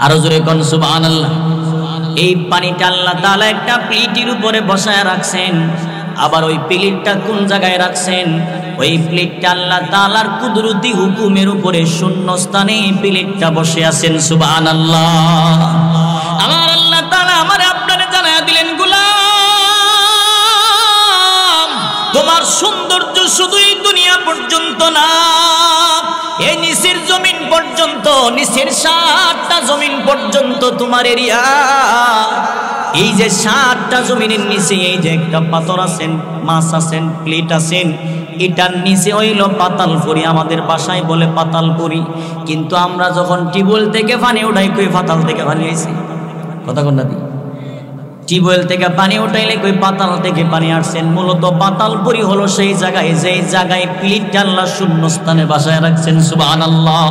আরো জোরে কোন? সুবহানাল্লাহ। এই পানিটা আল্লাহ তাআলা একটা প্লেটের উপরে বসায় রাখছেন। আবার ওই প্লেটটা কোন জায়গায় রাখছেন? ওই প্লেটটা আল্লাহ তাআলার কুদরতি হুকুমের উপরে শূন্য স্থানে এই প্লেটটা বসে আছেন। সুবহানাল্লাহ। আমার আল্লাহ তাআলা আমারে আপনারে জানায়া দিলেন, গোলাম তোমার সৌন্দর্য শুধু এই দুনিয়া পর্যন্ত না, এই নিচের জমিন পর্যন্ত, নিচের 7টা জমিন পর্যন্ত তোমার এরিয়া। এই যে 7টা জমিনের নিচে এই যে একটা পাথর আছেন, মাছ আছেন, প্লেট আছেন, এটার নিচে হইল পাতালপুরি। আমাদের বাসায় বলে পাতালপুরি, কিন্তু আমরা যখন টিউবওয়েল থেকে পানি উঠাই কই পাতাল থেকে পানি আইছে। কথা কোন না? টিউবওয়েল থেকে পানি উঠাইলে কই পাতাল থেকে পানি আসছেন। মূলত পাতালপুরি হলো সেই জায়গায় যেই জায়গায় প্লেটটা আল্লাহ শূন্য স্থানে বাসায় রাখছেন। সুবহানাল্লাহ।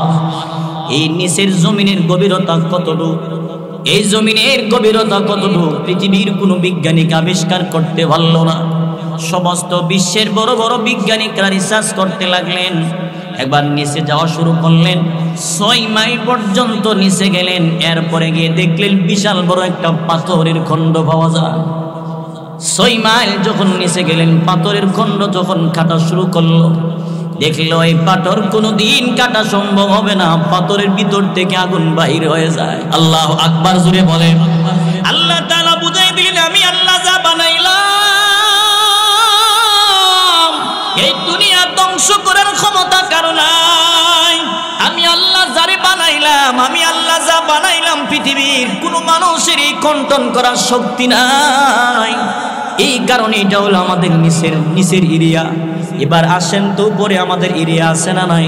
এই নিচের জমিনের গভীরতা কতটুকু, এই জমিনের গভীরতা কতটুকু পৃথিবীর কোনো বৈজ্ঞানিক আবিষ্কার করতে পারল না। সমস্ত বিশ্বের বড় বড় বিজ্ঞানীরা রিসার্চ করতে লাগলেন। একবার নিচে যাওয়া শুরু করলেন, 6 মাইল পর্যন্ত নিচে গেলেন। এরপরে গিয়ে দেখলেন বিশাল বড় একটা পাথরের খণ্ড পাওয়া যায়। 6 মাইল যখন নিচে গেলেন, পাথরের খণ্ড যখন কাটা শুরু করলো, দেখলো এই পাথর কোনোদিন কাটা সম্ভব হবে না, পাথরের ভিতর থেকে আগুন বাহির হয়ে যায়। আল্লাহু আকবার, জোরে বলে। আল্লাহ তাআলা বুঝাই দিলেন, আমি আল্লাহ যা বানাইলাম এই দুনিয়া ধ্বংস করার ক্ষমতা কারো নাই। আমি আল্লাহ যারে বানাইলাম, আমি আল্লাহ যা বানাইলাম পৃথিবীর কোনো মানুষের এই কন্টন করার শক্তি নাই। এই কারণে এটা হলো আমাদের নিচের এরিয়া। এবার আসেন তো উপরে আমাদের এরিয়া আছে না নাই?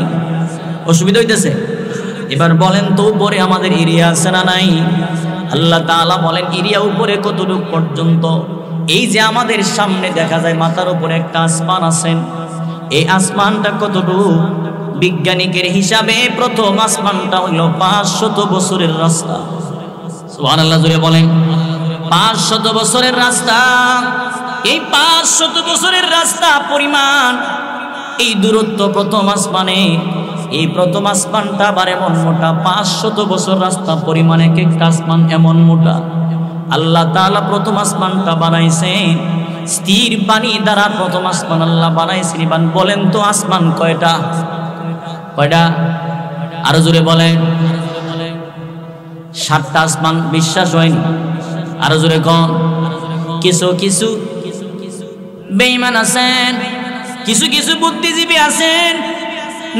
অসুবিধা হইতেছে? এবার বলেন তো উপরে আমাদের এরিয়া আছে না নাই? আল্লাহ তাআলা বলেন এরিয়া উপরে কতটুকু পর্যন্ত? এই যে আমাদের সামনে দেখা যায় মাথার উপরে একটা আসমান আছেন, এই আসমানটা কতটুকু? বিজ্ঞানিকের হিসাবে প্রথম আসমানটা হইল 500 বছরের রাস্তা। সুবহানাল্লাহ, জোরে বলেন। 500 বছরের রাস্তা। এই 500 বছরের রাস্তা পরিমাণ এই দূরত্ব প্রথম আসমানে এই প্রথম আসমানটা আবার এমন মোটা, 500 বছর রাস্তা পরিমাণ এক একটা আসমান এমন মোটা। আল্লাহ তাআলা প্রথম আসমানটা বানাইছেন স্থির পানি দ্বারা। প্রথম আসমান আল্লাহ বানাইছেন। বলেন তো আসমান কয়টা? কয়টা? আরো জোরে বলেন। 7টা আসমান। বিশ্বাস হয়নি? আরো জোরে কোন। কিছু কিছু বেঈমান আছেন, কিছু কিছু বুদ্ধিজীবী আছেন,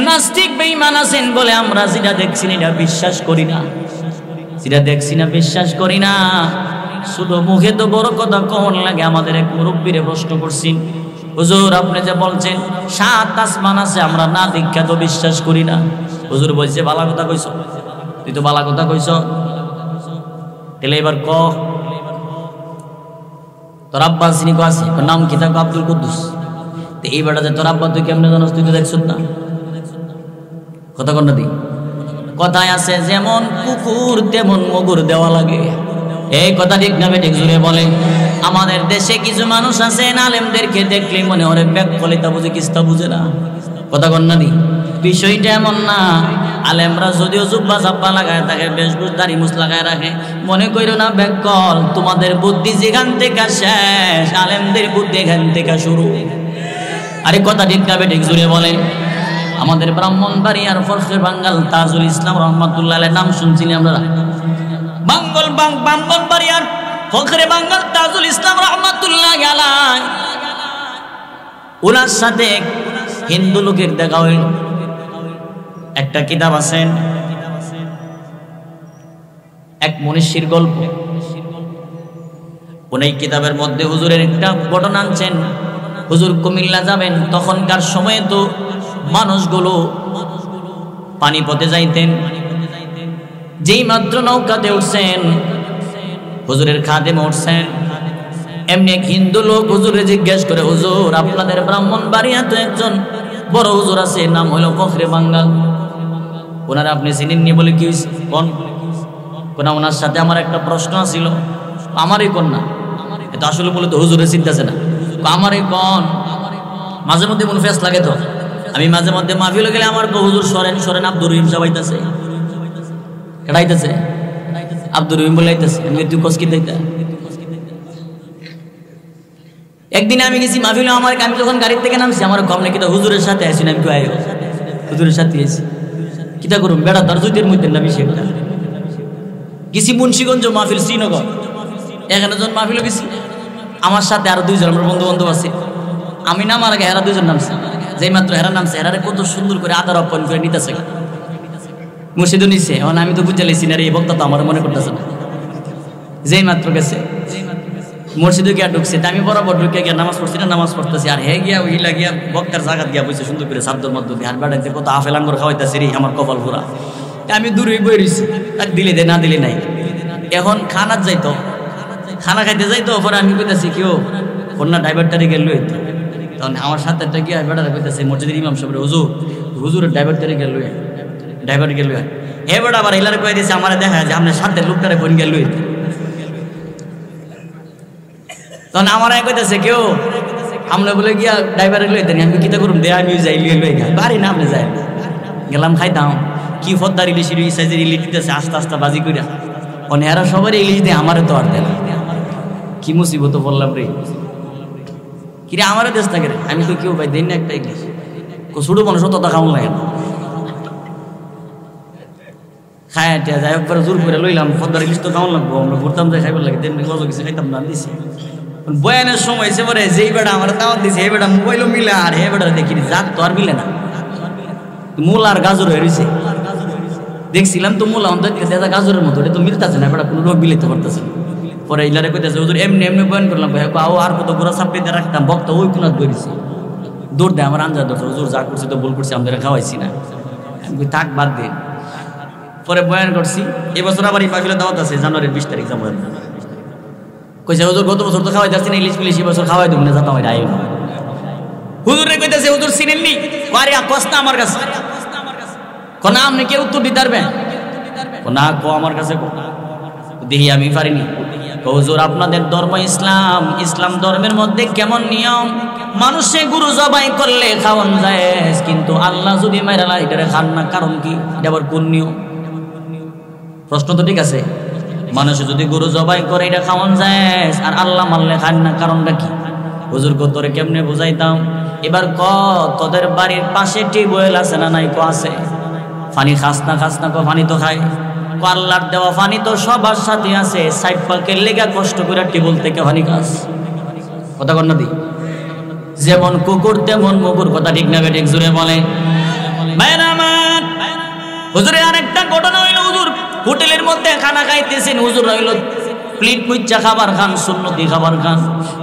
নাস্তিক বেঈমান আছেন, বলে আমরা যেটা দেখছি না এটা বিশ্বাস করি না, যেটা দেখছি না বিশ্বাস করি না। শুধু মুখে তো বড় কথা কোন লাগে। আমাদের এক মুরব্বীরে প্রশ্ন করছি, হুজুর আপনি যে বলছেন 7 আসমান আছে, আমরা না দীক্ষা তো বিশ্বাস করি না। হুজুর বলছে বালা কথা কইছ, তুই তো বালা কথা কইছ, তাহলে এবার ক তোর আব্বা চিনি কো আছে, নাম কি থাকো? আব্দুল কুদ্দুস। তো এই বেটা যে তোর আব্বা তুই কেমনে জানোস? তুই তো দেখছ না। কথা কন না দি। কথায় আছে যেমন কুকুর তেমন মগুর দেওয়া লাগে। এই কথা ঠিক না ঠিক জুড়ে বলে। আমাদের দেশে কিছু মানুষ আছেন আলেমদেরকে দেখলে মনে হয় ব্যাগ কলিতা বুঝে কিস্তা বুঝে না। কথা কন না দি। বিষয়টা এমন না। আলেমরা যদিও জুব্বা জাব্বা লাগায় থাকে, বেশভূষ দাড়ি মুছ লাগায় রাখে, মনে কইরো না ব্যাকল। তোমাদের বুদ্ধি যেখান থেকে শেষ, আলেমদের বুদ্ধি এখান থেকে শুরু। আরে কথা ঠিক না ঠিক জুড়ে বলে। আমাদের ব্রাহ্মণবাড়িয়ার ফখরে বাঙ্গাল তাজুল ইসলাম রহমাতুল্লাহ আলাইহির নাম শুনছিনি আমরা? ব্রাহ্মণবাড়িয়ার ফখরে বাঙ্গাল তাজুল ইসলাম রহমাতুল্লাহ আলাইহি, ওনার সাথে হিন্দু লোকের দেখা হইল। একটা কিতাব আছেন, এক মনীষীর গল্প। উনি কিতাবের মধ্যে হুজুরের একটা ঘটনা আনছেন। হুজুর কুমিল্লা যাবেন, তখনকার সময়ে তো মানুষগুলো পানিপথে যাইতেন। যেই মাত্র নৌকাতে উঠছেন, হুজুরের খাদেমে উঠছেন, এমনি এক হিন্দু লোক হুজুরে জিজ্ঞেস করে, হুজুর আপনাদের ব্রাহ্মণবাড়িয়াতে একজন বড় হুজুর আছে, নাম হইল ফখরে বাঙ্গাল, ওনারা আপনি চিনেননি? বলে কি কোন কোন? ওনার সাথে আমার একটা প্রশ্ন ছিল। আমারই কোন না, এটা আসলে বলে তো হুজুরে চিন্তাছে না, আমারই কোন। মাঝে মধ্যে মনে ফেস লাগে তো। আমি মাঝে মধ্যে মাহফিলে গেলে আমার হুজুর সরেন সরেন আব্দুর রহিম সাহেব আইতাছে, কেডা আইতাছে? আব্দুর রহিম বলে আইতাছে। আমি তুই কস কি দিতা? একদিন আমি গেছি মাহফিলে, আমি যখন গাড়ির থেকে নামছি, আমার কম নাকি হুজুরের সাথে আসি না। আমি কি আয় হুজুরের সাথে এসি কিতা করুন বেড়া তার জুতের মধ্যে না বেশি একটা গেছি। মুন্সিগঞ্জ মাহফিল, শ্রীনগর, এখানে যখন মাহফিল গেছি, আমার সাথে আরো 2 জন আমার বন্ধু বান্ধব আছে। আমি নামার আগে হেরা 2 জন নামছে। যেই মাত্র হেরা নামছে, হেরারে কত সুন্দর করে আদার অপন করে নিতেছে, মুর্শিদও নিচ্ছে। এখন আমি তো বুঝে লেছি না রে, এই বক্তা তো আমার মনে করতেছে না। যেই মাত্র গেছে মসজিদে গিয়া ঢুকছে, আমি বরাবর ঢুকে গিয়া নামাজ পড়ছি না, নামাজ পড়তেছি। আর হে গিয়া ওইলা গিয়া বক্তার জায়গা গিয়া বসে সুন্দর করে সাবদর মধ্যে দিয়ে হাত বাড়াইতে কত আফেল আঙ্গুর খাওয়াইতেছে রে, আমার কপাল পুরা। আমি দূরে বই রয়েছি, আর দিলে দে না দিলে নাই। এখন খানার যাইতো, খানা খাইতে যাইতো, পরে আমি কইতেছি কেউ কন্যা ড্রাইভারটারে গেল। তখন আমার সাথে একটা গিয়া বেড়ারে কইতেছে মসজিদের ইমাম সাহেব, হুজুরের ড্রাইভারটারে গেল, ড্রাইভার গেল। হে বেড়া আবার এলারে কয়ে দিয়েছে আমার দেখা যায় আপনার সাথে লোকটারে কোন গেল। তখন আমার কইতেছে কেউ আমরা বলে গিয়া ড্রাইভারে লইতে আমি কিতা করুন দে, আমি যাই লিয়ে লই গা বাড়ি না, আপনি যাই গেলাম খাইতাম। কি ফদ্দার ইলিশ সাইজের ইলিশ দিতেছে আস্তে আস্তে বাজি করিয়া। অনেরা সবারই ইলিশ দিয়ে, আমারে তো আর দেয়। কি মুসিবত বললাম রে, কিরে আমারও দেশ থাকে রে। আমি তো কেউ ভাই দেন না একটা ইলিশ, ছোট মানুষ তত খাওয়ান লাগে না। খায় যাই হোক জোর করে লইলাম, ফদ্দার ইলিশ তো খাওয়ান লাগবো, আমরা ঘুরতাম যাই খাইবার লাগে, দেন কিছু খাইতাম না, দিছি। বয়ানের সময় এসে পরে যেই বেটা আমার দাওয়াত দিছে, হে বেটা মোবাইলও মিলে, আর হে বেটা দেখিনি জাত তো আর মিলে না। মূল আর গাজর হয়ে রয়েছে, দেখছিলাম তো মূল অন্তত গাজরের মতো, এটা তো মিলতেছে না, বেটা কোনো রোগ মিলিতে পারতেছে না। পরে ইলারে কইতেছে হুজুর এমনি এমনি বয়ান করলাম, আও আর কত গোড়া চাপড়িতে রাখতাম, বক্তা ওই কোনাত বইছি, দৌড় দেয় আমার আঞ্জা ধরছে, হুজুর যা করছে তো ভুল করছি, আমাদের খাওয়াইছি না। আমি থাক বাদ দিন। পরে বয়ান করছি, এবছর আবার এই মাহফিলে দাওয়াত আছে, জানুয়ারির 20 তারিখ যাবো। কইছে হুজুর গত বছর তো খাওয়াই যাচ্ছি না ইলিশ মিলিশ, এই বছর খাওয়াই দেব না, যাতাম এটা আইন। হুজুর রে কইতেছে হুজুর চিনেননি? আরে কষ্ট আমার কাছে কোনা, আপনি কে উত্তর দিতে পারবেন? কোনা কো আমার কাছে দেখি আমি পারিনি। হুজুর আপনাদের ধর্ম ইসলাম, ইসলাম ধর্মের মধ্যে কেমন নিয়ম মানুষে গরু জবাই করলে খাওয়ান যায়, কিন্তু আল্লাহ যদি মাইরালা এটারে খান না, কারণ কি? এটা আবার কোন নিয়ম? প্রশ্ন তো ঠিক আছে। মানুষে যদি গরু জবাই করে এটা খাওয়ান যায়, আর আল্লাহ মারলে খান না, কারণটা কি? হুজুর কো তোরে কেমনে বুঝাইতাম? এবার ক, তোদের বাড়ির পাশে টিউবওয়েল আছে না নাই? ক আছে। পানি খাস না? ক পানি তো খায়। ক আল্লাহর দেওয়া পানি তো সবার সাথে আছে, সাইড পাকের লেগা কষ্ট করে টিউবওয়েল থেকে পানি খাস। কথা কর না দি? যেমন কুকুর তেমন মুকুর। কথা ঠিক না বেঠিক? জোরে বলে। হুজুরে আরেকটা ঘটনা হইল, হুজুর হোটেলের মধ্যে খানা খাইতেছেন, হুজুর হইল প্লেট মুচ্চা খাবার খান, সুন্নতি খাবার খান।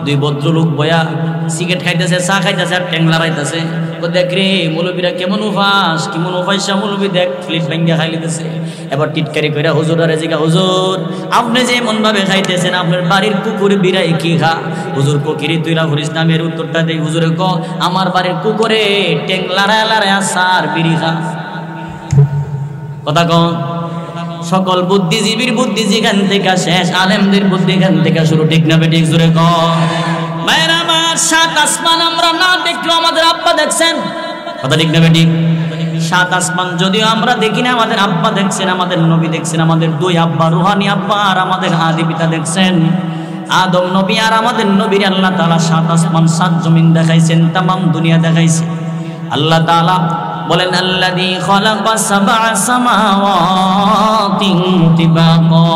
দুই ভদ্রলোক বয়া সিগারেট খাইতেছে, চা খাইতেছে, আর ট্যাংলা রাইতেছে। দেখ রে মৌলবীরা কেমন উপাস, কেমন উপাইসা মৌলবী, দেখ প্লেট ভেঙ্গা খাই লিতেছে। এবার টিটকারি করে হুজুর আরে জিগা, হুজুর আপনি যে এমন ভাবে খাইতেছেন, আপনার বাড়ির কুকুর বিড়াই কি খা? হুজুর কোকিরি তুইলা হরিস নামের উত্তরটা দেই। হুজুরে ক, আমার বাড়ির কুকুরে ট্যাংলা লাড়ায় আসার বিড়ি খা। কথা কন। সকল বুদ্ধিজীবীর বুদ্ধি যেখান থেকে শেষ, আলেমদের বুদ্ধি এখান থেকে শুরু। ঠিক না বেঠিক? জোরে কন। ভাইরা আমার, সাত আসমান আমরা না দেখলেও আমাদের আব্বা দেখছেন। কথা ঠিক না বেঠিক? সাত আসমান যদিও আমরা দেখি না, আমাদের আব্বা দেখছেন, আমাদের নবী দেখছেন, আমাদের দুই আব্বা, রুহানি আব্বা আর আমাদের আদি পিতা দেখছেন। আদম নবী আর আমাদের নবীর আল্লাহ তাআলা সাত আসমান সাত জমিন দেখাইছেন, তামাম দুনিয়া দেখাইছে। আল্লাহ তাআলা বলেন, আল্লাযী খালাকা সাবআ সামাওয়াতিন তিবাকা।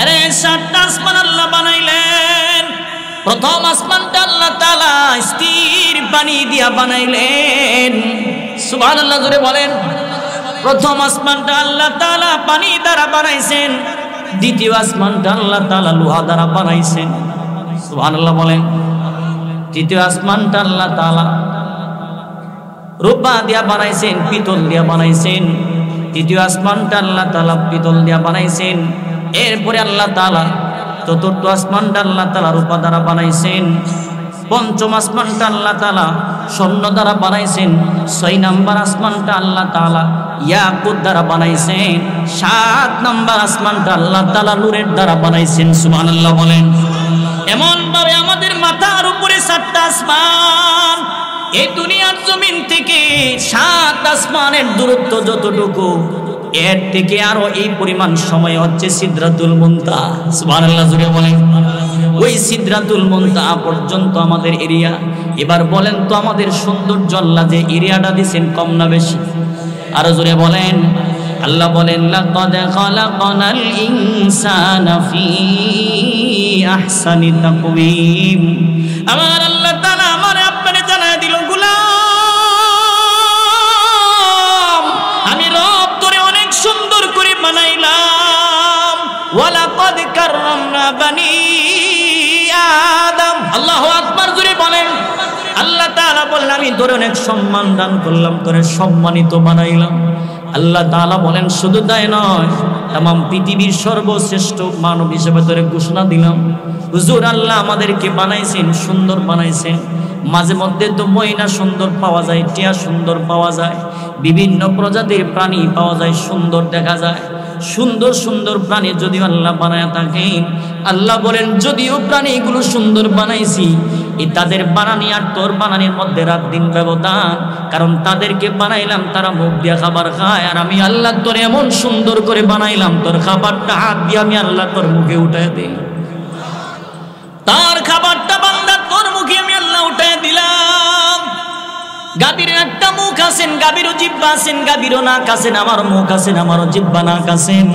আরে সাতটা আসমান আল্লাহ বানাইলেন। প্রথম আসমানটা আল্লাহ তাআলা স্থির পানি দিয়া বানাইলেন। সুবহানাল্লাহ, জোরে বলেন। প্রথম আসমানটা আল্লাহ তাআলা পানি দ্বারা বানাইছেন। দ্বিতীয় আসমানটা আল্লাহ তাআলা লোহা দ্বারা বানাইছেন। সুবহানাল্লাহ বলেন। তৃতীয় আসমানটা আল্লাহ তাআলা রূপা দিয়া বানাইছেন, পিতল দিয়া বানাইছেন। তৃতীয় আসমানটা আল্লাহ তাআলা পিতল দিয়া বানাইছেন। এরপরে আল্লাহ তাআলা চতুর্থ আসমানটা আল্লাহ তাআলা রূপা দ্বারা বানাইছেন। পঞ্চম আসমানটা আল্লাহ তাআলা স্বর্ণ দ্বারা বানাইছেন। 6 নম্বর আসমানটা আল্লাহ তাআলা ইয়াকুত দ্বারা বানাইছেন। 7 নম্বর আসমানটা আল্লাহ তাআলা নূরের দ্বারা বানাইছেন। সুবহানাল্লাহ বলেন। এমন ভাবে আমাদের মাথার উপরে 7টা আসমান, এই দুনিয়ার জমিন থেকে 7 আসমানের দূরত্ব যতটুকু, এর থেকে আরো এই পরিমাণ সময় হচ্ছে সিদরাতুল মুনতাহা। সুবহানাল্লাহ, জোরে বলেন। ওই সিদরাতুল মুনতাহা পর্যন্ত আমাদের এরিয়া। এবার বলেন তো, আমাদের সৌন্দর্য আল্লাহ যে এরিয়াটা দিয়েছেন, কম না বেশি? আরো জোরে বলেন। আল্লাহ বলেন, লাকাদ খালাকনাল ইনসানা ফি আহসানি তাকওয়িম। আমার আল্লাহ তাআলা আমারে আপনারে জানায় দিল, গোলাম আমি রব তোরে অনেক সুন্দর করে বানাইলাম। ওয়ালাকাদ কাররামনা বানি আদম। আল্লাহু আকবার, জোরে বলেন। আল্লাহ তাআলা বলেন, আমি তোরে অনেক সম্মান দান করলাম, তোরে সম্মানিত বানাইলাম। আল্লাহ তাআলা বলেন, শুধু তাই নয়, तमाम पृथिवीर सर्वश्रेष्ठ मानव हिसेबे तोरे घोषणा दिलाम। हुजूर आल्लाह आमादेरके बानाइছেন सुंदर बानाइছেন। माझे मध्य तो मयना सुंदर पावा जाए, टिया सुंदर पावा जाए, विभिन्न प्रजातिर प्राणी पावा जाए, सुंदर देखा जाए। सुंदर सुंदर प्राणी यदिও আল্লাহ বানায়া থাকেন, আল্লাহ বলেন যদিও প্রাণীগুলো সুন্দর বানাইছি, এই তাদের বানানি আর তোর বানানির মধ্যে রাত দিন ব্যবধান। কারণ তাদেরকে বানাইলাম তারা মুখ দিয়ে খাবার খায়, আর আমি আল্লাহ তোর এমন সুন্দর করে বানাইলাম তোর খাবারটা হাত দিয়ে আমি আল্লাহ তোর মুখে উঠায় দিই। তার খাবারটা বান্দা তোর মুখে আমি আল্লাহ উঠায় দিলাম। গাভীর একটা মুখ আছেন, গাভীরও জিহ্বা আছেন, গাভীরও নাক আছেন, আমারও মুখ আছেন, আমারও জিহ্বা নাক আছেন।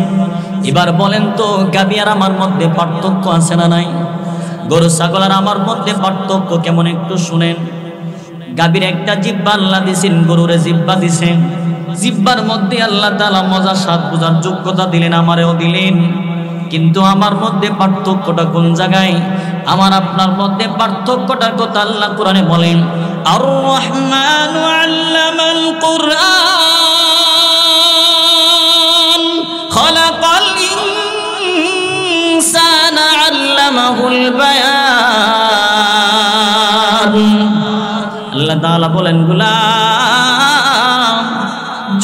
এবার বলেন তো গাভী আর আমার মধ্যে পার্থক্য আছে না নাই? গরু ছাগল আর আমার মধ্যে পার্থক্য কেমন একটু শুনেন। গাভীর একটা জিহ্বা আল্লাহ দিছেন, গরুরে জিহ্বা দিছেন। জিহ্বার মধ্যে আল্লাহ তাআলা মজা স্বাদ বোঝার যোগ্যতা দিলেন, আমারেও দিলেন। কিন্তু আমার মধ্যে পার্থক্যটা কোন জায়গায়? আমার আপনার মধ্যে পার্থক্যটার কথা আল্লাহ কোরআনে বলেন, আর রহমানু আল্লামাল কুরআন খালাকাল ইনসানা আল্লামাহুল বায়ান। আল্লাহ তাআলা বলেন, গোলাম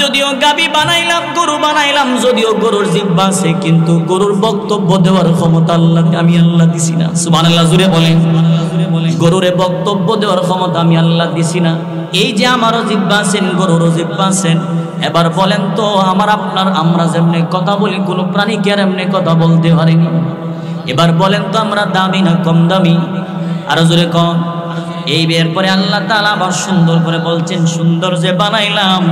যদিও গাবি বানাইলাম, গরু বানাইলাম, যদিও গরুর জিহ্বা আছে, কিন্তু গরুর বক্তব্য দেওয়ার ক্ষমতা আমি আল্লাহ দিছি না। সুবহানাল্লাহ জুড়ে বলেন। গরুরে বক্তব্য দেওয়ার ক্ষমতা আমি আল্লাহ দিছি না। এই যে আমারও জিহ্বা আছেন, গরুরও জিহ্বা আছেন। এবার বলেন তো, আমরা যেমনি কথা বলি, কোনো প্রাণীকে আর এমনি কথা বলতে পারিনি। এবার বলেন তো, আমরা দামি না কম দামি? আরো জোরে কন। এই বের পরে আল্লাহ তাআলা আবার সুন্দর করে বলছেন, সুন্দর যে বানাইলাম,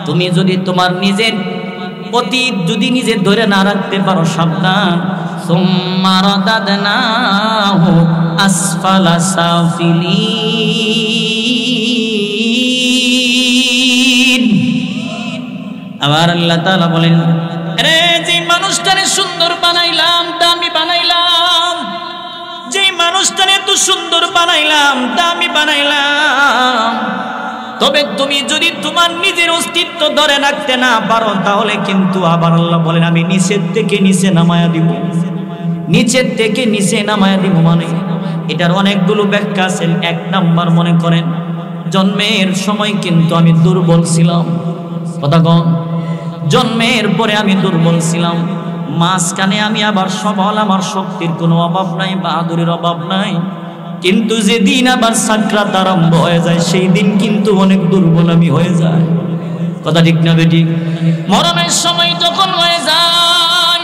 তুমি যদি তোমার নিজের অতীত যদি নিজে ধরে না রাখতে পারো, সাবধান। সুম্মা রাদাদনাহু আসফালা সাফিলিন। আবার আল্লাহ তাআলা বলেন, আরে যে মানুষটারে সুন্দর বানাইলাম, দামি বানাইলাম, যে মানুষটারে এত সুন্দর বানাইলাম, দামি বানাইলাম, তবে তুমি যদি তোমার নিজের অস্তিত্ব ধরে রাখতে না পারো, তাহলে কিন্তু আবার আল্লাহ বলেন, আমি নিচের থেকে নিচে নামায়া দিব। নিচের থেকে নিচে নামায়া দিব মানে এটার অনেকগুলো ব্যাখ্যা আছে। এক নাম্বার, মনে করেন জন্মের সময় কিন্তু আমি দুর্বল ছিলাম। কথা কন, জন্মের পরে আমি দুর্বল ছিলাম, মাঝখানে আমি আবার সবল, আমার শক্তির কোনো অভাব নাই, বাহাদুরের অভাব নাই। কিন্তু যেদিন আবার সাকরাত আরম্ভ হয়ে যায়, সেই দিন কিন্তু অনেক দুর্বল আমি হয়ে যায়। কথা ঠিক না বেটি? মরণের সময় যখন হয়ে যায়,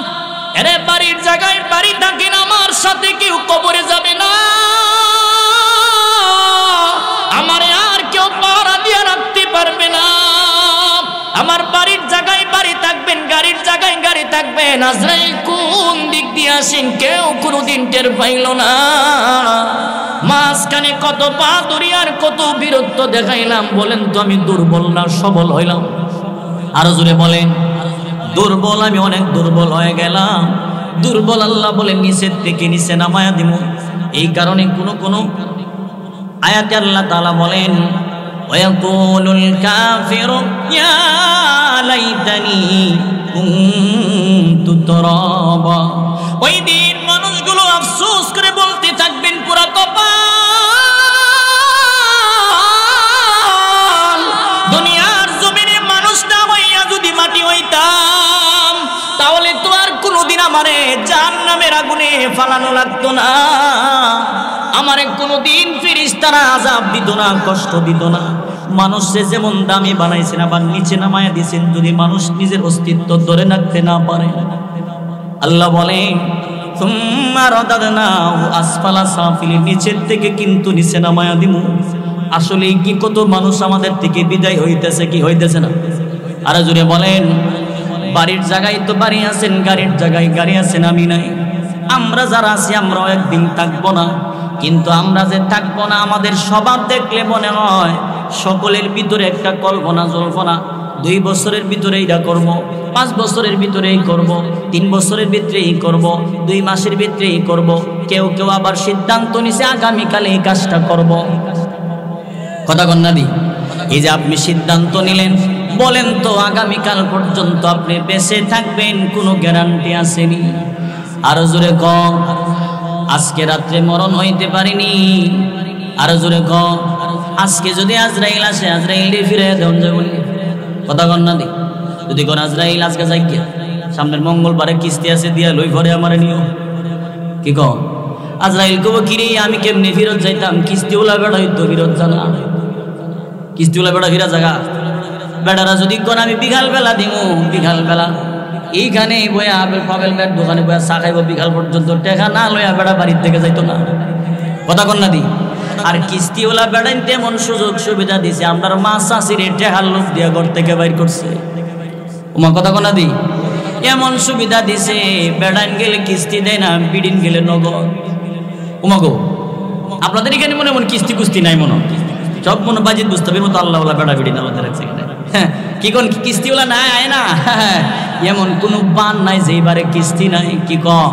এরে বাড়ির জায়গায় বাড়ি থাকেন, আমার সাথে কেউ কবরে যাবে না, আমারে আর কেউ পাহারা দিয়ে রাখতে পারবে না। আমার বাড়ির জায়গায় বাড়ি থাকবেন, গাড়ির জায়গায় গাড়ি থাকবেন, আজরাইল কোন দিক দিয়ে আসেন কেউ কোনোদিন টের পাইল না। মাঝখানে কত বাহাদুরি আর কত বীরত্ব দেখাইলাম, বলেন তো আমি দুর্বল না সবল হইলাম? আরো জোরে বলেন। দুর্বল, আমি অনেক দুর্বল হয়ে গেলাম। দুর্বল আল্লাহ বলেন নিচের থেকে নিচে নামায়া দিব। এই কারণে কোন আয়াতে আল্লাহ তাআলা বলেন, ওয়ায়াকুলুল কাফিরু ইয়া লাইতানি কুনতু তুরাবা। ওই দিন মানুষগুলো আফসোস করে বলতে থাকবেন, পুরা কপাল, দুনিয়ার জমিনে মানুষটা হইয়া যদি মাটি হইতাম, তাহলে তো আর কোনোদিন আমারে জাহান্নামের আগুনে ফালানো লাগতো না, আমারে কোনোদিন ফেরেশতারা আযাব দিত না, কষ্ট দিত না। মানুষে যেমন দামি বানাইছেন, আবার নিচে নামায়া দিয়েছেন, যদি মানুষ নিজের অস্তিত্ব ধরে রাখতে না পারে। আল্লাহ বলেন, সুম্মা রাদাদনাহু আসফালা সাফিলিন, নিচের থেকে কিন্তু নিচে নামায়া দিব। আসলে কি কত মানুষ আমাদের থেকে বিদায় হইতেছে, কি হইতেছে না? আর জুড়ে বলেন। বাড়ির জায়গায় তো বাড়ি আছেন, গাড়ির জায়গায় গাড়ি আছেন, আমি নাই। আমরা যারা আছি, আমরাও একদিন থাকবো না। কিন্তু আমরা যে থাকবো না, আমাদের স্বভাব দেখলে মনে হয় সকলের ভিতরে একটা কল্পনা জল্পনা, 2 বছরের ভিতরে এইটা করব, 5 বছরের ভিতরে এই করব, 3 বছরের ভিতরে এই করব, 2 মাসের ভিতরে এই করব। কেউ কেউ আবার সিদ্ধান্ত নিছে আগামীকালে এই কাজটা করব। কথা কন না দি? এই যে আপনি সিদ্ধান্ত নিলেন, বলেন তো আগামীকাল পর্যন্ত আপনি বেঁচে থাকবেন কোনো গ্যারান্টি আসেনি? আরো জোরে কম। আজকে রাত্রে মরণ হইতে পারিনি। আরো জোরে কম। আজকে যদি আজরাইল আসে, আজরাইল দিয়ে ফিরে দেন যাবো। কথা কন না দি? যদি কোন আজরাইল আজকে যাই গিয়া, সামনের মঙ্গলবারে কিস্তি আছে, দিয়া লই ঘরে আমারে নিও, কি কম? আজরাইল কব, কিরে আমি কেমনি ফিরত যাইতাম? কিস্তিওয়ালা বেড়া হইতো ফিরত জানা, কিস্তিওয়ালা বেড়া ফিরা জায়গা। বেড়ারা যদি কোন আমি বিকাল বেলা দিমু, বিকাল বেলা এইখানে বয়া পাবেল বেড় দোকানে বয়া চা খাইব বিকাল পর্যন্ত, টেকা না লইয়া বেড়া বাড়ির থেকে যাইতো না। কথা কন না দি? আর কিস্তিওয়ালা বেড়াইন তেমন সুযোগ সুবিধা দিছে, আপনার মা চাষিরে টেকার লোক দিয়া ঘর থেকে বাইর করছে। ওমা কথা কন না দি? এমন সুবিধা দিছে, বেড়াইন গেলে কিস্তি দেয় না, বিডিন গেলে নগদ। ওমা গো, আপনাদের এখানে মনে মনে কিস্তি কুস্তি নাই, মনে সব মনে বাজিত বুঝতে মতো আল্লাহ বেড়া বিডিন আলাদা রাখছে এখানে। হ্যাঁ, কি কোন কিস্তিওয়ালা নাই আয় না? এমন কোনো বান নাই যে এবারে কিস্তি নাই, কি কম?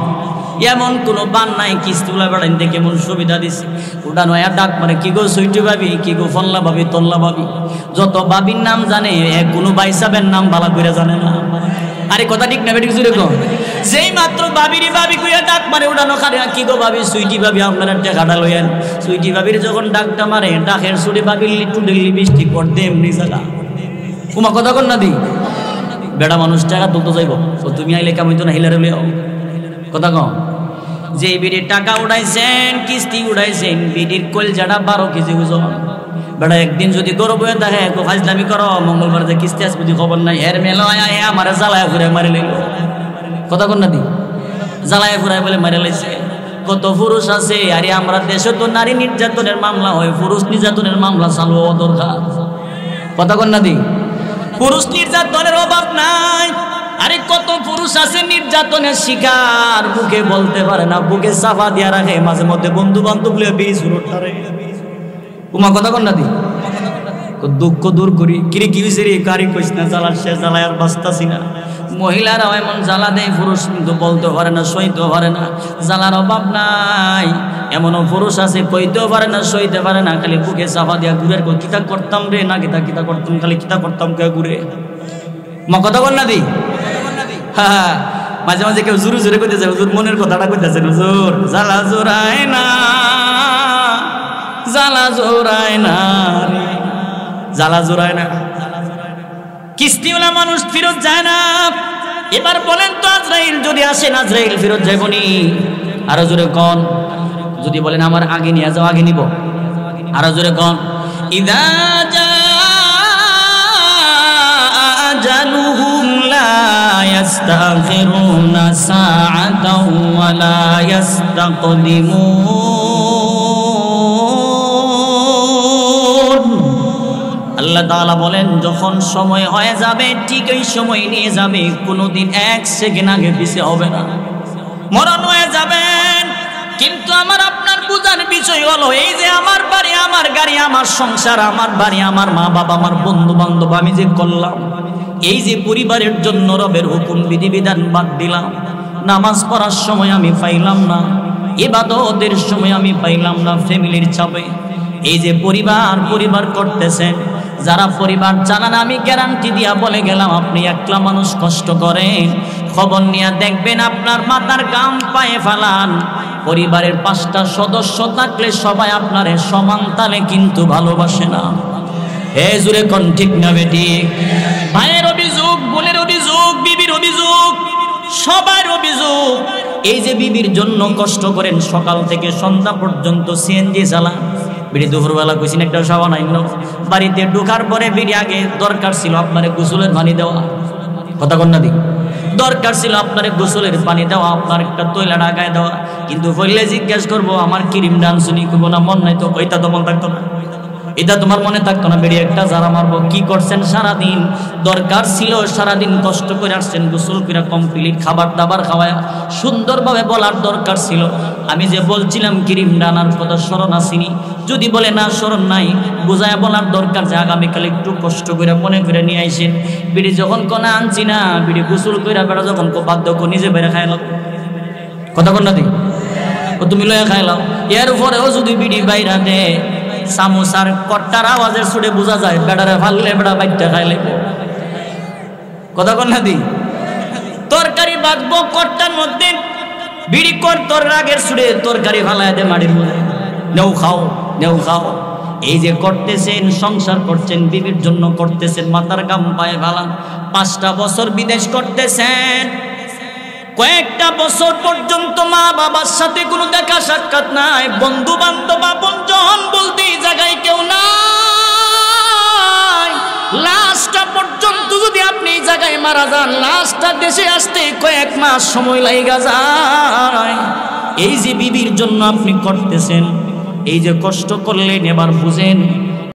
এমন কোনো বান নাই, কিস্তিওয়ালা বেড়াইতে কেমন সুবিধা দিছে। ওটা নয়া ডাক মানে, কি গো সুইটি ভাবি, কি গো ফল্লা ভাবি, তল্লা ভাবি, যত ভাবির নাম জানে, কোনো বাইসাবের নাম ভালো করে জানে না। আরে কথা ঠিক না বেটি? জুড়ে কম। যেই মাত্র ভাবিরি ভাবি কইয়া ডাক মারে, উড়ানো খারে, কি গো ভাবি, সুইটি ভাবি আপনারা টেকাটা লইয়েন। সুইটি ভাবির যখন ডাকটা মারে, ডাকের সুরে ভাবির লিটু দিল্লি বৃষ্টি করতে এমনি জায়গা। উমা কথা কন না দি বেড়া মানুষ টাকা তুলতে যাইব তো তুমি আইলে কেমন তো না হিলারে লিও কথা কম যে বিড়ির টাকা উড়াইছেন কিস্তি উড়াইছেন বিড়ির কলজাটা 12 কেজি ওজন বেড়া একদিন যদি গরব হয়ে থাকে তো ফাজলামি করো মঙ্গলবার যে কিস্তি আসবে দি খবর নাই এর মেলা আমার জ্বালায় ঘুরে মারি লাইল কথা কন না দি জ্বালায় ঘুরাই বলে মারি লাইছে কত পুরুষ আছে আরে আমরা দেশে তো নারী নির্যাতনের মামলা হয় পুরুষ নির্যাতনের মামলা চালু হওয়া দরকার কথা কন না দি পুরুষ নির্যাতনের অভাব নাই আরে কত পুরুষ আছে নির্যাতনের শিকার বুকে বলতে পারে না বুকে চাপা দিয়া রাখে মাঝে মধ্যে বন্ধু বান্ধব লিয়ে বিড়ি সুরটারে উমা কথা কন না দি দুঃখ দূর করি কিরে কি হয়েছে রে কারি কইস না জ্বালার শেষ জ্বালায় আর বাঁচতাছি না মহিলারাও এমন জ্বালা দেয় পুরুষ কিন্তু বলতে পারে না সইতেও পারে না জ্বালার অভাব নাই এমনও পুরুষ আছে কইতেও পারে না সইতে পারে না খালি বুকে চাপা দিয়া ঘুরের কিতা করতাম রে না কিতা করতাম খালি কিতা করতাম কে ঘুরে মা কথা বল না দি হ্যাঁ মাঝে মাঝে কেউ জোরে জোরে কইতেছে হুজুর মনের কথাটা কইতেছে হুজুর জ্বালা জোরায় না জ্বালা জোরায় না জ্বালা জোরায় না কিস্তিওয়ালা মানুষ ফেরত যায় না এবার বলেন তো আজরাইল যদি আসেন আজরাইল ফেরত যাইবনি আরো জোরে কোন যদি বলেন আমার আগে নিয়ে যাও আগে নিব আরো জোরে কোন ইদা আজালুহুম লা ইস্তাখিরুনা সাআতাও ওয়া লা ইস্তাকদিমুন আল্লাহ তাআলা বলেন যখন সময় হয়ে যাবে ঠিক ওই সময় নিয়ে যাবে কোনোদিন 1 সেকেন্ড আগে পিছে হবে না মরণ হয়ে যাবেন কিন্তু আমার আপনার বুঝার বিষয় হলো এই যে আমার বাড়ি আমার গাড়ি আমার সংসার আমার বাড়ি আমার মা বাবা আমার বন্ধু বান্ধব আমি যে করলাম এই যে পরিবারের জন্য রবের হুকুম বিধিবিধান বাদ দিলাম নামাজ পড়ার সময় আমি পাইলাম না ইবাদতের সময় আমি পাইলাম না ফ্যামিলির চাপে এই যে পরিবার করতেছেন যারা পরিবার চালান আমি গ্যারান্টি দিয়া বলে গেলাম আপনি একলা মানুষ কষ্ট করেন খবর নিয়ে দেখবেন আপনার মাথার গাম পায়ে ফেলান পরিবারের 5টা সদস্য থাকলে সবাই আপনারে সমান তালে কিন্তু ভালোবাসে না এই জুড়ে কোন ঠিক না বেটি ভাইয়ের অভিযোগ বোনের অভিযোগ বিবির অভিযোগ সবার অভিযোগ এই যে বিবির জন্য কষ্ট করেন সকাল থেকে সন্ধ্যা পর্যন্ত সিএনজি চালান বিড়ি দুপুরবেলা কইছেন একটা সাবান নাই বাড়িতে ঢোকার পরে বিড়ি আগে দরকার ছিল আপনারে গোসলের পানি দেওয়া কথা কন না দি দরকার ছিল আপনারে গোসলের পানি দেওয়া আপনার একটা তৈলা ঢাকায় দেওয়া কিন্তু বললে জিজ্ঞেস করবো আমার ক্রিম ডান শুনি করবো না মন নাই তো ওইটা তো মন থাকতো না এটা তোমার মনে থাকতো না বেরিয়ে একটা যারা মারবো কি করছেন সারাদিন দরকার ছিল সারাদিন কষ্ট করে আসছেন গোসল করে কমপ্লিট খাবার দাবার খাওয়ায় সুন্দরভাবে বলার দরকার ছিল আমি যে বলছিলাম ক্রিম ডানার কথা স্মরণ আসিনি যদি বলে না স্মরণ নাই বুঝায় বলার দরকার যে আগামীকাল একটু কষ্ট করে মনে করে নিয়ে আইসেন বিড়ি যখন কোনা আনছি না বিড়ি গোসল করে বেড়া যখন বাধ্য নিজে বেড়ে খাইলাম কথা কন না দি ও তুমি লয়ে খাইলাম এর উপরেও যদি বিড়ি বাইরা দে সামোসার কট্টার আওয়াজের সুরে বোঝা যায় বেড়ারে ফাললে বেড়া বাইটটা খাইলে কথা কন না দি তরকারি বাঁধবো কট্টার মধ্যে বিড়ি কর তোর রাগের সুরে তরকারি ফালায় দে মাটির মধ্যে নেও খাও এই যে করতেছেন সংসার করছেন বিবির জন্য করতেছেন মাথার গাম পায়ে ফালান 5টা বছর বিদেশ করতেছেন কয়েকটা বছর পর্যন্ত মা বাবার সাথে কোনো দেখা সাক্ষাৎ নাই বন্ধু বান্ধব আপনজন বলতে এই জায়গায় কেউ নাই লাস্টটা পর্যন্ত যদি আপনি এই জায়গায় মারা যান লাস্টটা দেশে আসতে কয়েক মাস সময় লাগা যায় এই যে বিবির জন্য আপনি করতেছেন এই যে কষ্ট করলেন এবার বুঝেন